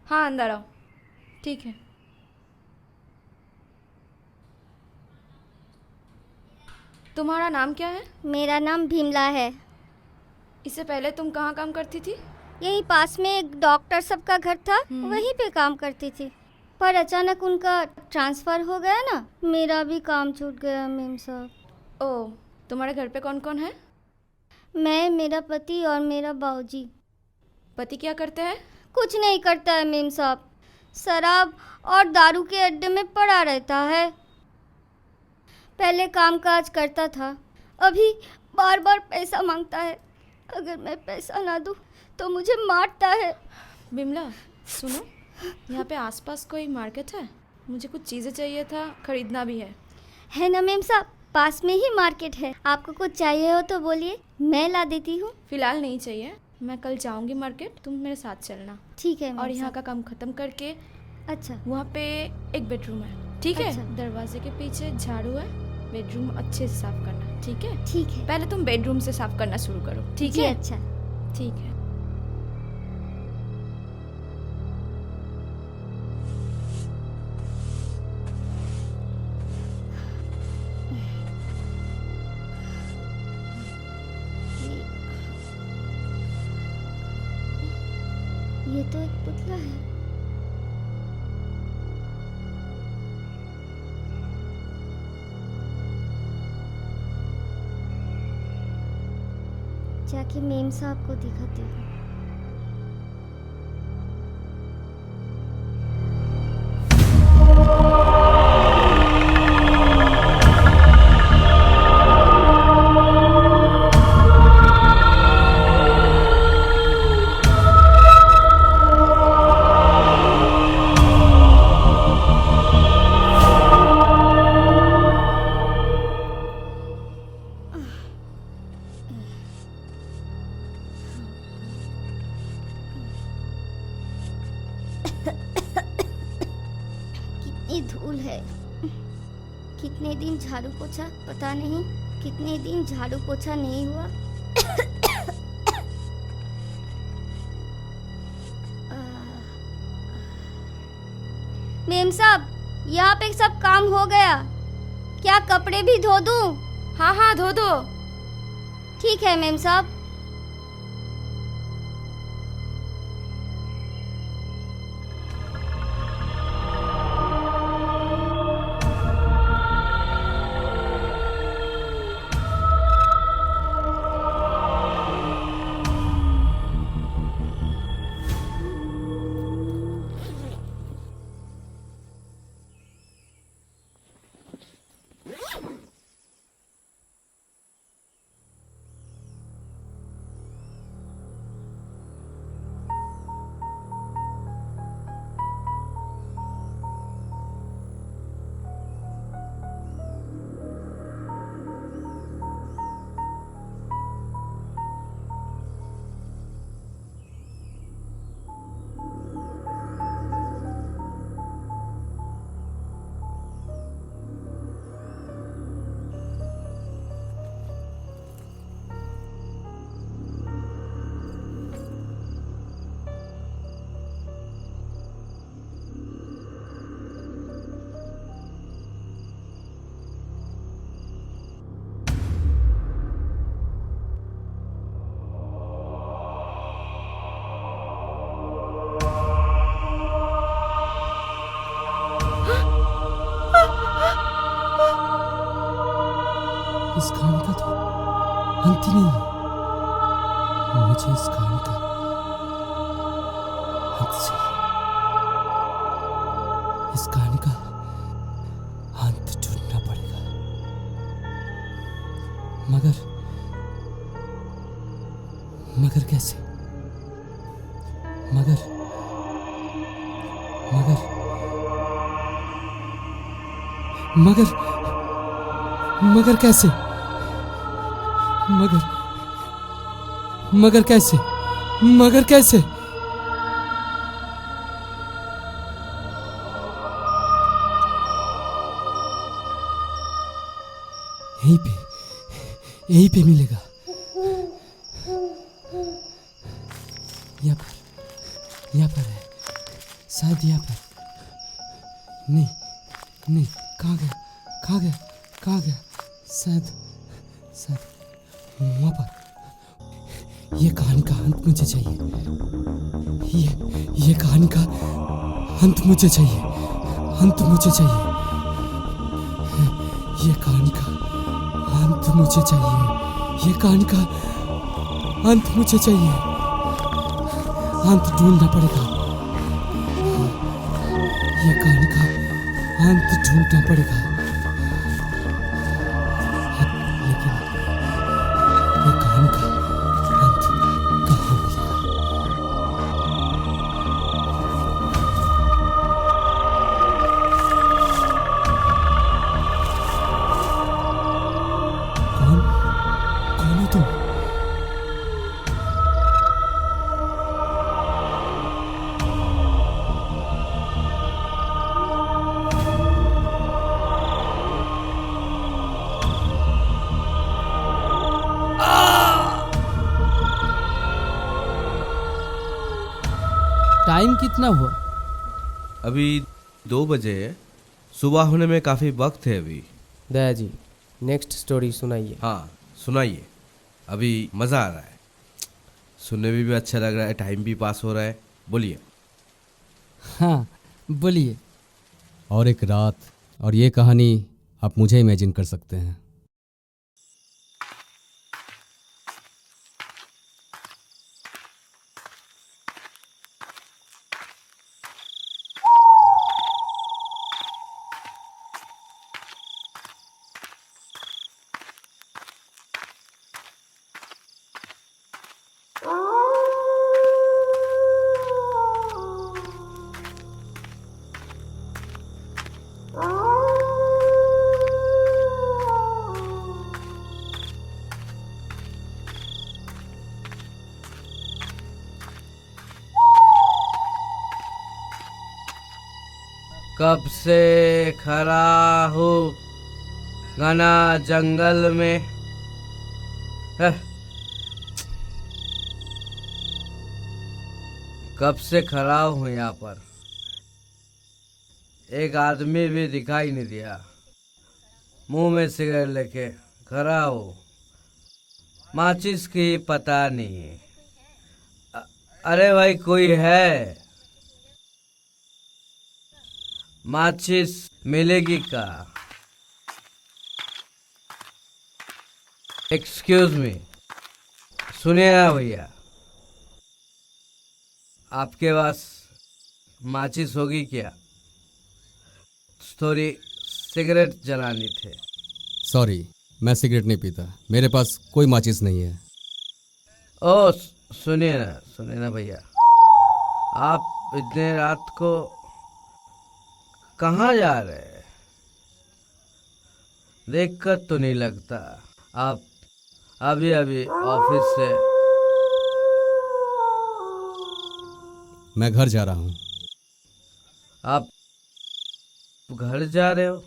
हाँ, अंदर आओ। ठीक है। तुम्हारा नाम क्या है? मेरा नाम भीमला है। इससे पहले तुम कहाँ काम करती थी? यहीं पास में एक डॉक्टर सबका घर था, वहीं पे काम करती थी। पर अचानक उनका ट्रांसफ़र हो गया ना, मेरा भी काम छूट गया मेम साहब। ओह, तुम्हारे घर पे कौन कौन है? मैं, मेरा पति और मेरा बाबूजी। पति क्या करते हैं? कुछ नहीं करता है मेम साहब, शराब और दारू के अड्डे में पड़ा रहता है। पहले कामकाज करता था, अभी बार बार पैसा मांगता है। अगर मैं पैसा ना दूँ तो मुझे मारता है। बिमला, सुनो, यहाँ पे आसपास कोई मार्केट है? मुझे कुछ चीज़ें चाहिए था, खरीदना भी है ना मेम साहब? पास में ही मार्केट है, आपको कुछ चाहिए हो तो बोलिए, मैं ला देती हूँ। फिलहाल नहीं चाहिए, मैं कल जाऊंगी मार्केट, तुम मेरे साथ चलना। ठीक है। और यहाँ का काम खत्म करके अच्छा, वहाँ पे एक बेडरूम है, ठीक है? अच्छा। दरवाजे के पीछे झाड़ू है, बेडरूम अच्छे से साफ करना, ठीक है? ठीक है। पहले तुम बेडरूम से साफ करना शुरू करो, ठीक जी, है? अच्छा। ठीक है। ये तो एक पुतला है। जाके मेम साहब को दिखाती हूँ। कितनी धूल है, कितने दिन झाड़ू पोछा पता नहीं, कितने दिन झाड़ू पोछा नहीं हुआ। मेम साहब, यहाँ पे सब काम हो गया, क्या कपड़े भी धो दूँ? हाँ हाँ, धो दो। ठीक है मेम साहब। इस कहानी का तो अंत ही नहीं है। मुझे इस कहानी का अंत चाहिए। इस कहानी का अंत ढूंढना पड़ेगा। मगर कैसे? मगर कैसे? मगर कैसे? यहीं पे मिलेगा। यहाँ पर है, शायद यहाँ पर। नहीं, कहाँ गया? शायद वहाँ पर। ये कहानी का अंत मुझे चाहिए। ये कहानी का अंत मुझे चाहिए। ये कहानी का अंत मुझे चाहिए। अंत ढूंढना पड़ेगा। ये कहानी का अंत ढूंढना पड़ेगा। लेकिन ये कहानी का अंत कहाँ मिलेगा? कौन हो तुम? टाइम कितना हुआ? अभी 2 बजे है। सुबह होने में काफ़ी वक्त है अभी। दया जी, नेक्स्ट स्टोरी सुनाइए। हाँ सुनाइए, अभी मज़ा आ रहा है, सुनने में भी अच्छा लग रहा है, टाइम भी पास हो रहा है। बोलिए। हाँ बोलिए। और एक रात, और ये कहानी आप मुझे इमेजिन कर सकते हैं। कब से खड़ा हूँ घना जंगल में, कब से खड़ा हूँ यहाँ पर, एक आदमी भी दिखाई नहीं दिया। मुंह में सिगरेट लेके खड़ा हूँ, माचिस की पता नहीं। अरे भाई कोई है? माचिस मिलेगी का? एक्सक्यूज मी, सुनिए ना भैया, आपके पास माचिस होगी क्या? थोड़ी सिगरेट जलानी थे। सॉरी, मैं सिगरेट नहीं पीता, मेरे पास कोई माचिस नहीं है। ओ सुनिए ना भैया, आप इतने रात को कहाँ जा रहे हैं? देखकर तो नहीं लगता आप अभी ऑफिस से। मैं घर जा रहा हूँ। आप घर जा रहे हो?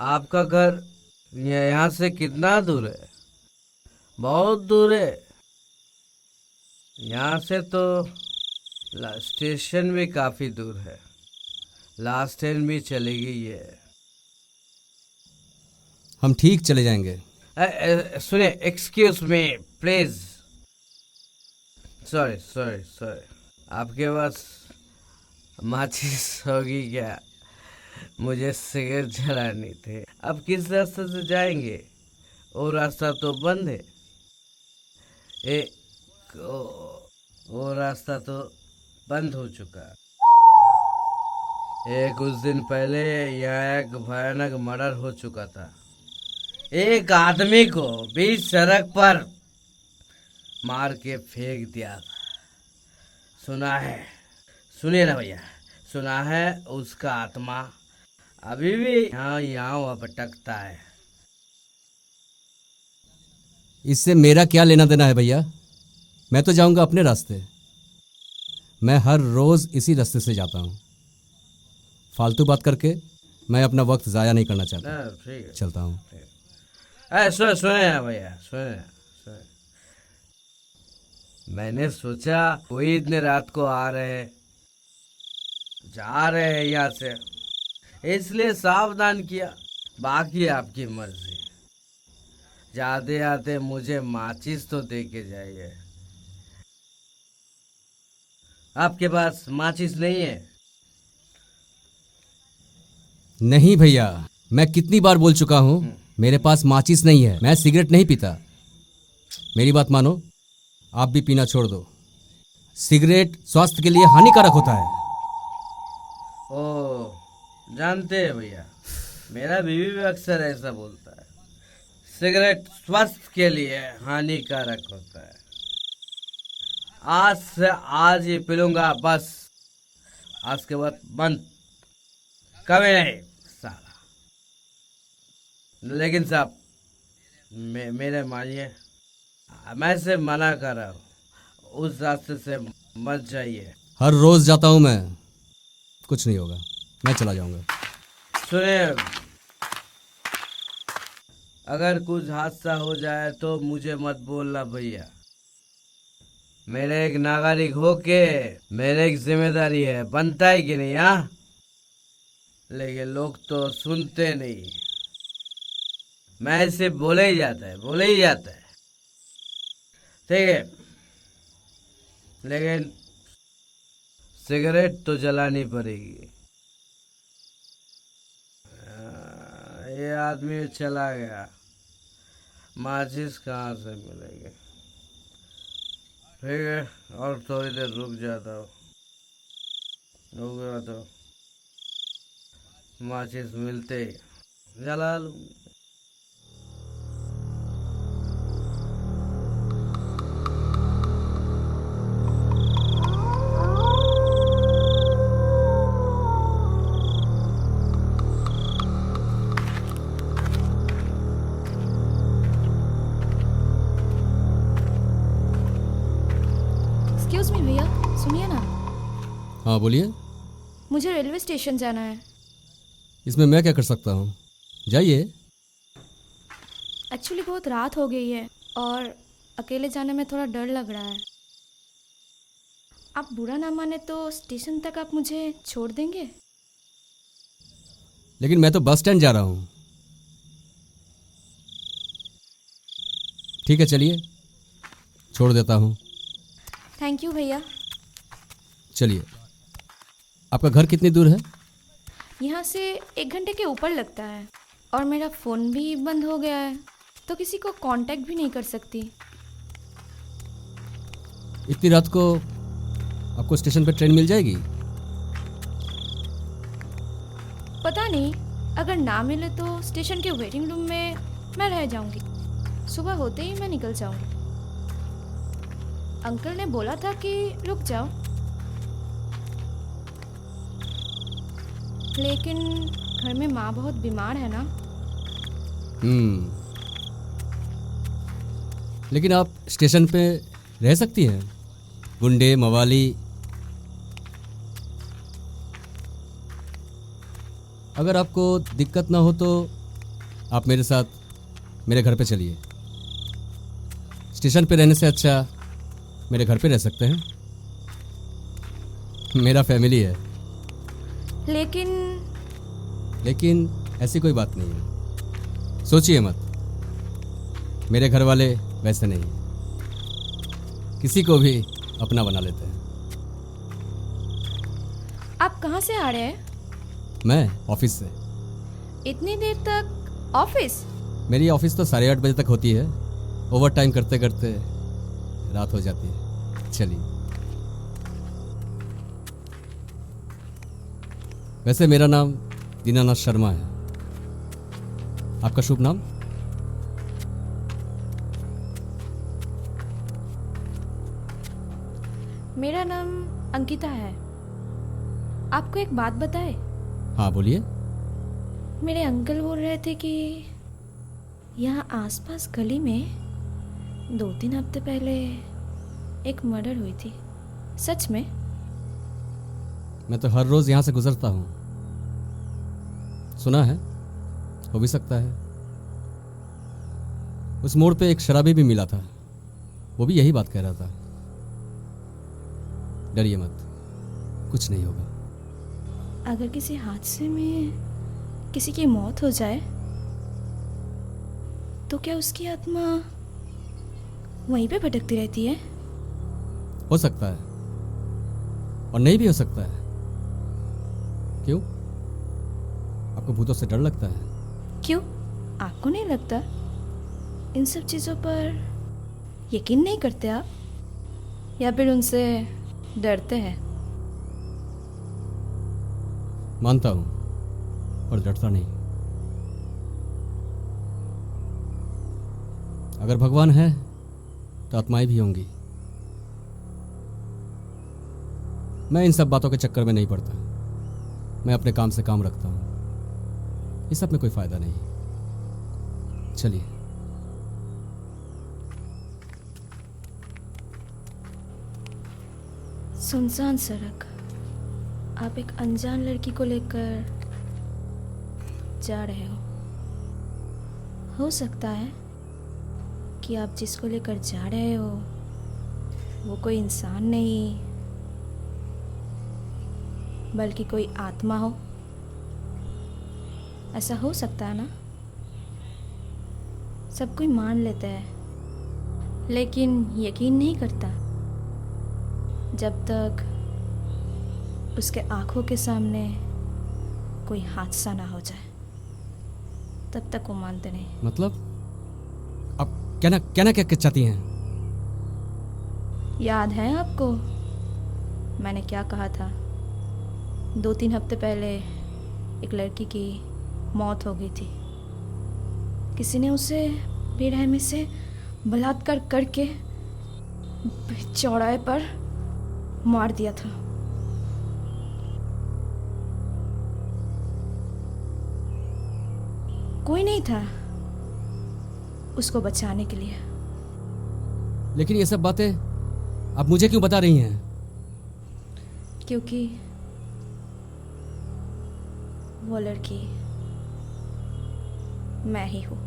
आपका घर यहाँ से कितना दूर है? बहुत दूर है। यहाँ से तो स्टेशन भी काफी दूर है। लास्ट ट्रेन भी चली गई है। हम ठीक चले जाएंगे। सुनिए, एक्सक्यूज मी प्लीज। सॉरी, आपके पास माचिस होगी क्या? मुझे सिगरेट जलानी थी। अब किस रास्ते से जाएंगे? वो रास्ता तो बंद है। वो रास्ता तो बंद हो चुका। कुछ दिन पहले यहाँ एक भयानक मर्डर हो चुका था। एक आदमी को बीच सड़क पर मार के फेंक दिया था। सुना है, सुनिए ना भैया, सुना है उसका आत्मा अभी भी यहाँ भटकता है। इससे मेरा क्या लेना देना है भैया? मैं तो जाऊंगा अपने रास्ते। मैं हर रोज इसी रास्ते से जाता हूँ। फालतू बात करके मैं अपना वक्त ज़ाया नहीं करना चाहता। ठीक है, चलता हूँ। सुने भैया, सुने। मैंने सोचा कोई इतने रात को आ रहे जा रहे हैं यहाँ से, इसलिए सावधान किया। बाकी आपकी मर्जी। जाते आते मुझे माचिस तो दे के जाइए। आपके पास माचिस नहीं है? नहीं भैया, मैं कितनी बार बोल चुका हूँ मेरे पास माचिस नहीं है। मैं सिगरेट नहीं पीता। मेरी बात मानो, आप भी पीना छोड़ दो। सिगरेट स्वास्थ्य के लिए हानिकारक होता है। ओ, जानते हैं भैया, मेरा बीवी भी अक्सर ऐसा बोलता है, सिगरेट स्वास्थ्य के लिए हानिकारक होता है। आज से आज ही पीलूंगा, बस। आज के बाद बंद, कभी नहीं साला। लेकिन साहब, मेरे मानिए, मैं से मना कर रहा हूँ, उस रास्ते से मत जाइए। हर रोज जाता हूँ मैं, कुछ नहीं होगा, मैं चला जाऊंगा। सुनिए, अगर कुछ हादसा हो जाए तो मुझे मत बोलना भैया। मेरे एक नागरिक होके मेरे एक जिम्मेदारी है, बनता है कि नहीं? हाँ, लेकिन लोग तो सुनते नहीं। मैं ऐसे बोले ही जाता है। ठीक है, लेकिन सिगरेट तो जलानी पड़ेगी। ये आदमी चला गया, माचिस कहाँ से मिलेगी? ठीक है, और थोड़ी देर रुक जाता हूँ। हो गया तो माचिस मिलते ही जला लूँगी। एक्सक्यूज मी भैया, सुनिए ना। हाँ बोलिए। मुझे रेलवे स्टेशन जाना है। इसमें मैं क्या कर सकता हूँ? जाइए। एक्चुअली बहुत रात हो गई है और अकेले जाने में थोड़ा डर लग रहा है। आप बुरा ना माने तो स्टेशन तक आप मुझे छोड़ देंगे? लेकिन मैं तो बस स्टैंड जा रहा हूँ। ठीक है, चलिए, छोड़ देता हूँ। थैंक यू भैया। चलिए। आपका घर कितनी दूर है? यहाँ से 1 घंटे के ऊपर लगता है और मेरा फ़ोन भी बंद हो गया है, तो किसी को कांटेक्ट भी नहीं कर सकती। इतनी रात को आपको स्टेशन पर ट्रेन मिल जाएगी? पता नहीं, अगर ना मिले तो स्टेशन के वेटिंग रूम में मैं रह जाऊंगी। सुबह होते ही मैं निकल जाऊंगी। अंकल ने बोला था कि रुक जाओ, लेकिन घर में माँ बहुत बीमार है ना। लेकिन आप स्टेशन पे रह सकती हैं। गुंडे मवाली, अगर आपको दिक्कत ना हो तो आप मेरे साथ मेरे घर पे चलिए। स्टेशन पे रहने से अच्छा मेरे घर पे रह सकते हैं। मेरा फैमिली है। लेकिन ऐसी कोई बात नहीं है, सोचिए मत। मेरे घर वाले वैसे नहीं, किसी को भी अपना बना लेते हैं। आप कहाँ से आ रहे हैं? मैं ऑफिस से। इतनी देर तक ऑफिस? मेरी ऑफिस तो 8:30 बजे तक होती है। ओवर टाइम करते करते रात हो जाती है। चलिए। वैसे मेरा नाम दीनानाथ शर्मा है। आपका शुभ नाम? मेरा नाम अंकिता है। आपको एक बात बताए? हाँ बोलिए। मेरे अंकल बोल रहे थे कि यहाँ आसपास गली में 2-3 हफ्ते पहले एक मर्डर हुई थी। सच में? मैं तो हर रोज यहाँ से गुजरता हूँ। सुना है, हो भी सकता है। उस मोड़ पे एक शराबी भी मिला था, वो भी यही बात कह रहा था। डरिए मत, कुछ नहीं होगा। अगर किसी हादसे में किसी की मौत हो जाए तो क्या उसकी आत्मा वहीं पे भटकती रहती है? हो सकता है और नहीं भी हो सकता है। क्यों? आपको भूतों से डर लगता है? क्यों, आपको नहीं लगता? इन सब चीज़ों पर यकीन नहीं करते आप, या फिर उनसे डरते हैं? मानता हूं और डरता नहीं। अगर भगवान है तो आत्माएं भी होंगी। मैं इन सब बातों के चक्कर में नहीं पड़ता। मैं अपने काम से काम रखता हूं। इस सब में कोई फायदा नहीं। चलिए। सुनसान सड़क, आप एक अनजान लड़की को लेकर जा रहे हो सकता है कि आप जिसको लेकर जा रहे हो वो कोई इंसान नहीं बल्कि कोई आत्मा हो। ऐसा हो सकता है ना? सब कोई मान लेता है लेकिन यकीन नहीं करता जब तक उसके आंखों के सामने कोई हादसा ना हो जाए, तब तक वो मानते नहीं। मतलब आप कहना क्या चाहती हैं? याद है आपको मैंने क्या कहा था? 2-3 हफ्ते पहले एक लड़की की मौत हो गई थी। किसी ने उसे बेरहमी से बलात्कार करके चौराहे पर मार दिया था। कोई नहीं था उसको बचाने के लिए। लेकिन ये सब बातें आप मुझे क्यों बता रही हैं? क्योंकि वो लड़की मैं ही हूँ।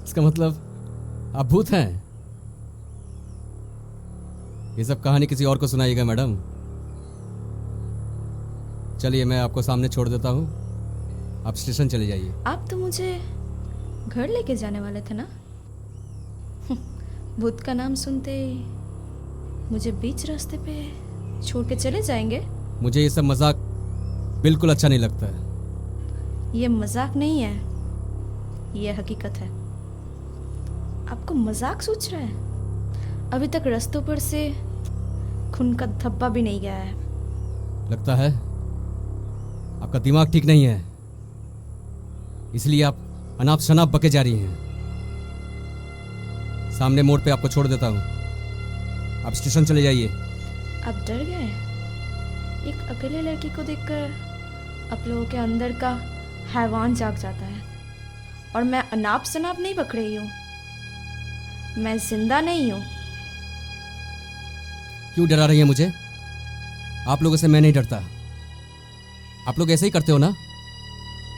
इसका मतलब आप भूत हैं? ये सब कहानी किसी और को सुनाइएगा मैडम। चलिए मैं आपको सामने छोड़ देता हूँ, आप स्टेशन चले जाइए। आप तो मुझे घर लेके जाने वाले थे ना? भूत का नाम सुनते ही मुझे बीच रास्ते पे छोड़ के चले जाएंगे? मुझे ये सब मजाक बिल्कुल अच्छा नहीं लगता है। ये मजाक नहीं है, ये हकीकत है। आपको मजाक सोच रहा है? अभी तक रास्तों पर से खून का धब्बा भी नहीं गया है। लगता है आपका दिमाग ठीक नहीं है, इसलिए आप अनाप शनाप बके जा रही हैं। सामने मोड़ पे आपको छोड़ देता हूँ, आप स्टेशन चले जाइए। आप डर गए? एक अकेले लड़की को देखकर आप लोगों के अंदर का हैवान जाग जाता है। और मैं अनाप शनाप नहीं बक रही हूँ, मैं जिंदा नहीं हूँ। क्यों डरा रही है मुझे? आप लोगों से मैं नहीं डरता। आप लोग ऐसे ही करते हो ना,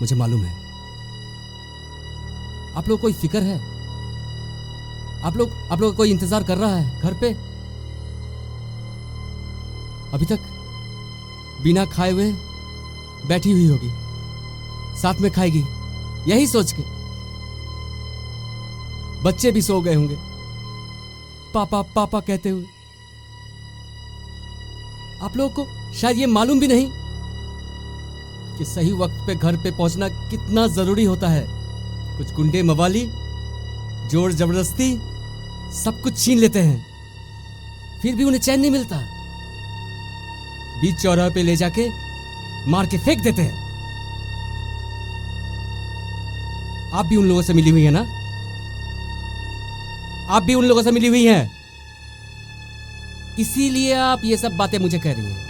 मुझे मालूम है। आप लोग कोई फिक्र है? आप लोग का कोई इंतजार कर रहा है घर पे? अभी तक बिना खाए हुए बैठी हुई होगी, साथ में खाएगी यही सोच के। बच्चे भी सो गए होंगे पापा पापा कहते हुए। आप लोगों को शायद ये मालूम भी नहीं कि सही वक्त पे घर पे पहुंचना कितना जरूरी होता है। कुछ गुंडे मवाली जोर जबरदस्ती सब कुछ छीन लेते हैं, फिर भी उन्हें चैन नहीं मिलता। बीच चौराहे पे ले जाके मार के फेंक देते हैं। आप भी उन लोगों से मिली हुई है ना? आप भी उन लोगों से मिली हुई हैं, इसीलिए आप ये सब बातें मुझे कह रही हैं।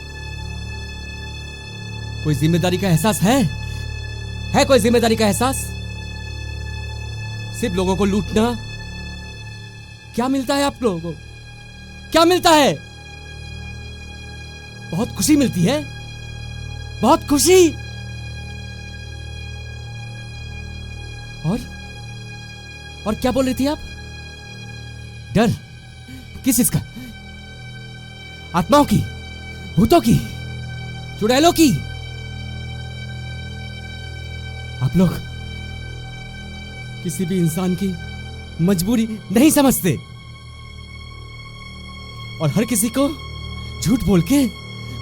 कोई जिम्मेदारी का एहसास है कोई जिम्मेदारी का एहसास? सिर्फ लोगों को लूटना। क्या मिलता है आप लोगों को? क्या मिलता है? बहुत खुशी मिलती है, बहुत खुशी। और क्या बोल रही थी आप? डर किस चीज का? आत्माओं की, भूतों की, चुड़ैलों की? आप लोग किसी भी इंसान की मजबूरी नहीं समझते और हर किसी को झूठ बोल के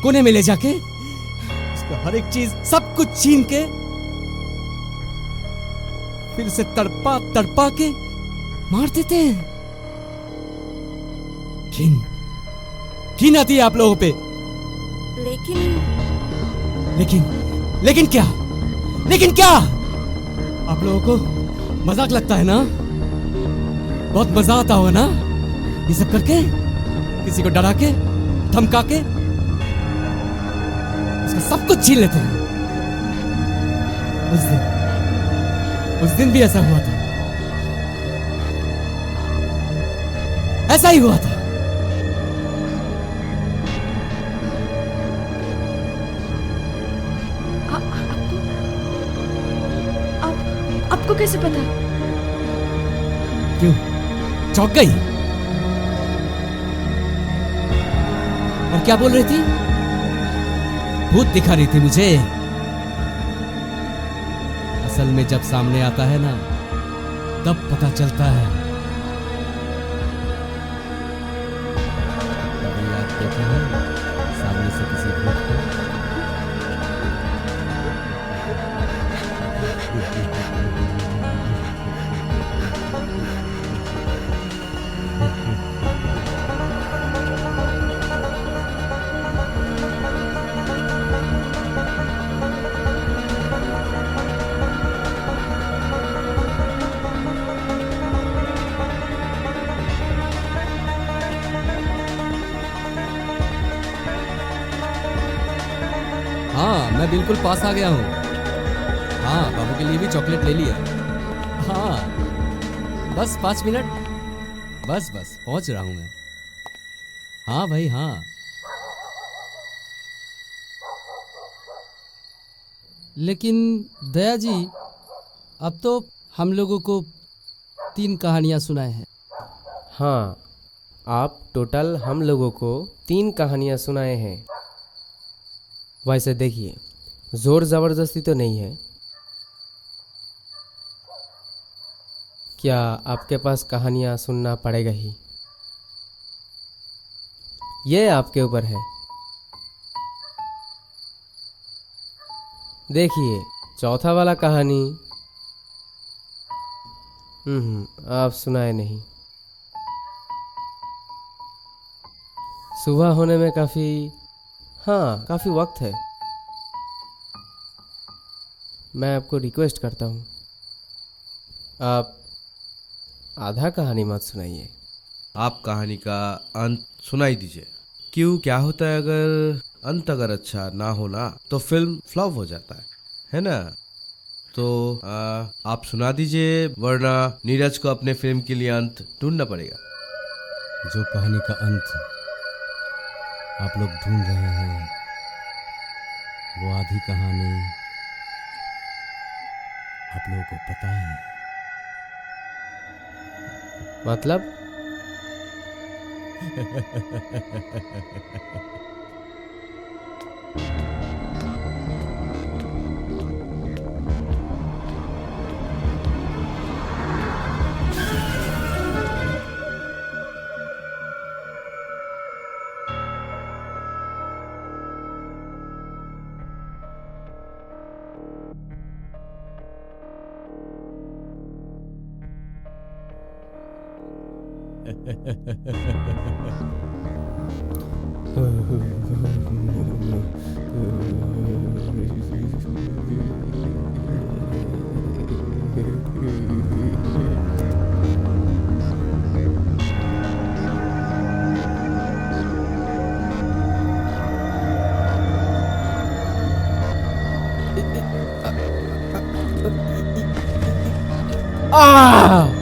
कोने में ले जाके उसका हर एक चीज सब कुछ छीन के फिर से तड़पा तड़पा के मार देते हैं। घिन आती है आप लोगों पे। लेकिन क्या आप लोगों को मजाक लगता है ना? बहुत मजा आता होगा ना ये सब करके? किसी को डरा के धमका के उसका सब कुछ छीन लेते हैं। उस दिन भी ऐसा हुआ था, ऐसा ही हुआ था। आपको कैसे पता? क्यों चौंक गई? और क्या बोल रही थी? भूत दिखा रही थी मुझे। असल में जब सामने आता है ना तब पता चलता है। कभी याद देखा है सामने से किसी भूत को? हाँ, मैं बिल्कुल पास आ गया हूँ। हाँ, बाबू के लिए भी चॉकलेट ले लिया। हाँ, बस 5 मिनट। बस पहुंच रहा हूँ मैं। हाँ भाई हाँ। लेकिन दया जी, अब तो हम लोगों को 3 कहानियाँ सुनाए हैं। हाँ, आप टोटल हम लोगों को 3 कहानियाँ सुनाए हैं। वैसे देखिए, जोर ज़बरदस्ती तो नहीं है। क्या आपके पास कहानियाँ सुनना पड़ेगा ही? ये आपके ऊपर है। देखिए, चौथा वाला कहानी आप सुनाए नहीं। सुबह होने में काफ़ी वक्त है। मैं आपको रिक्वेस्ट करता हूँ, आप आधा कहानी मत सुनाइए। आप कहानी का अंत सुनाई दीजिए। क्यों, क्या होता है अगर अंत अच्छा ना हो ना तो फिल्म फ्लॉप हो जाता है ना? तो आप सुना दीजिए, वरना नीरज को अपने फिल्म के लिए अंत ढूंढना पड़ेगा। जो कहानी का अंत आप लोग ढूंढ रहे हैं वो आधी कहानी आप लोगों को पता है। मतलब? आ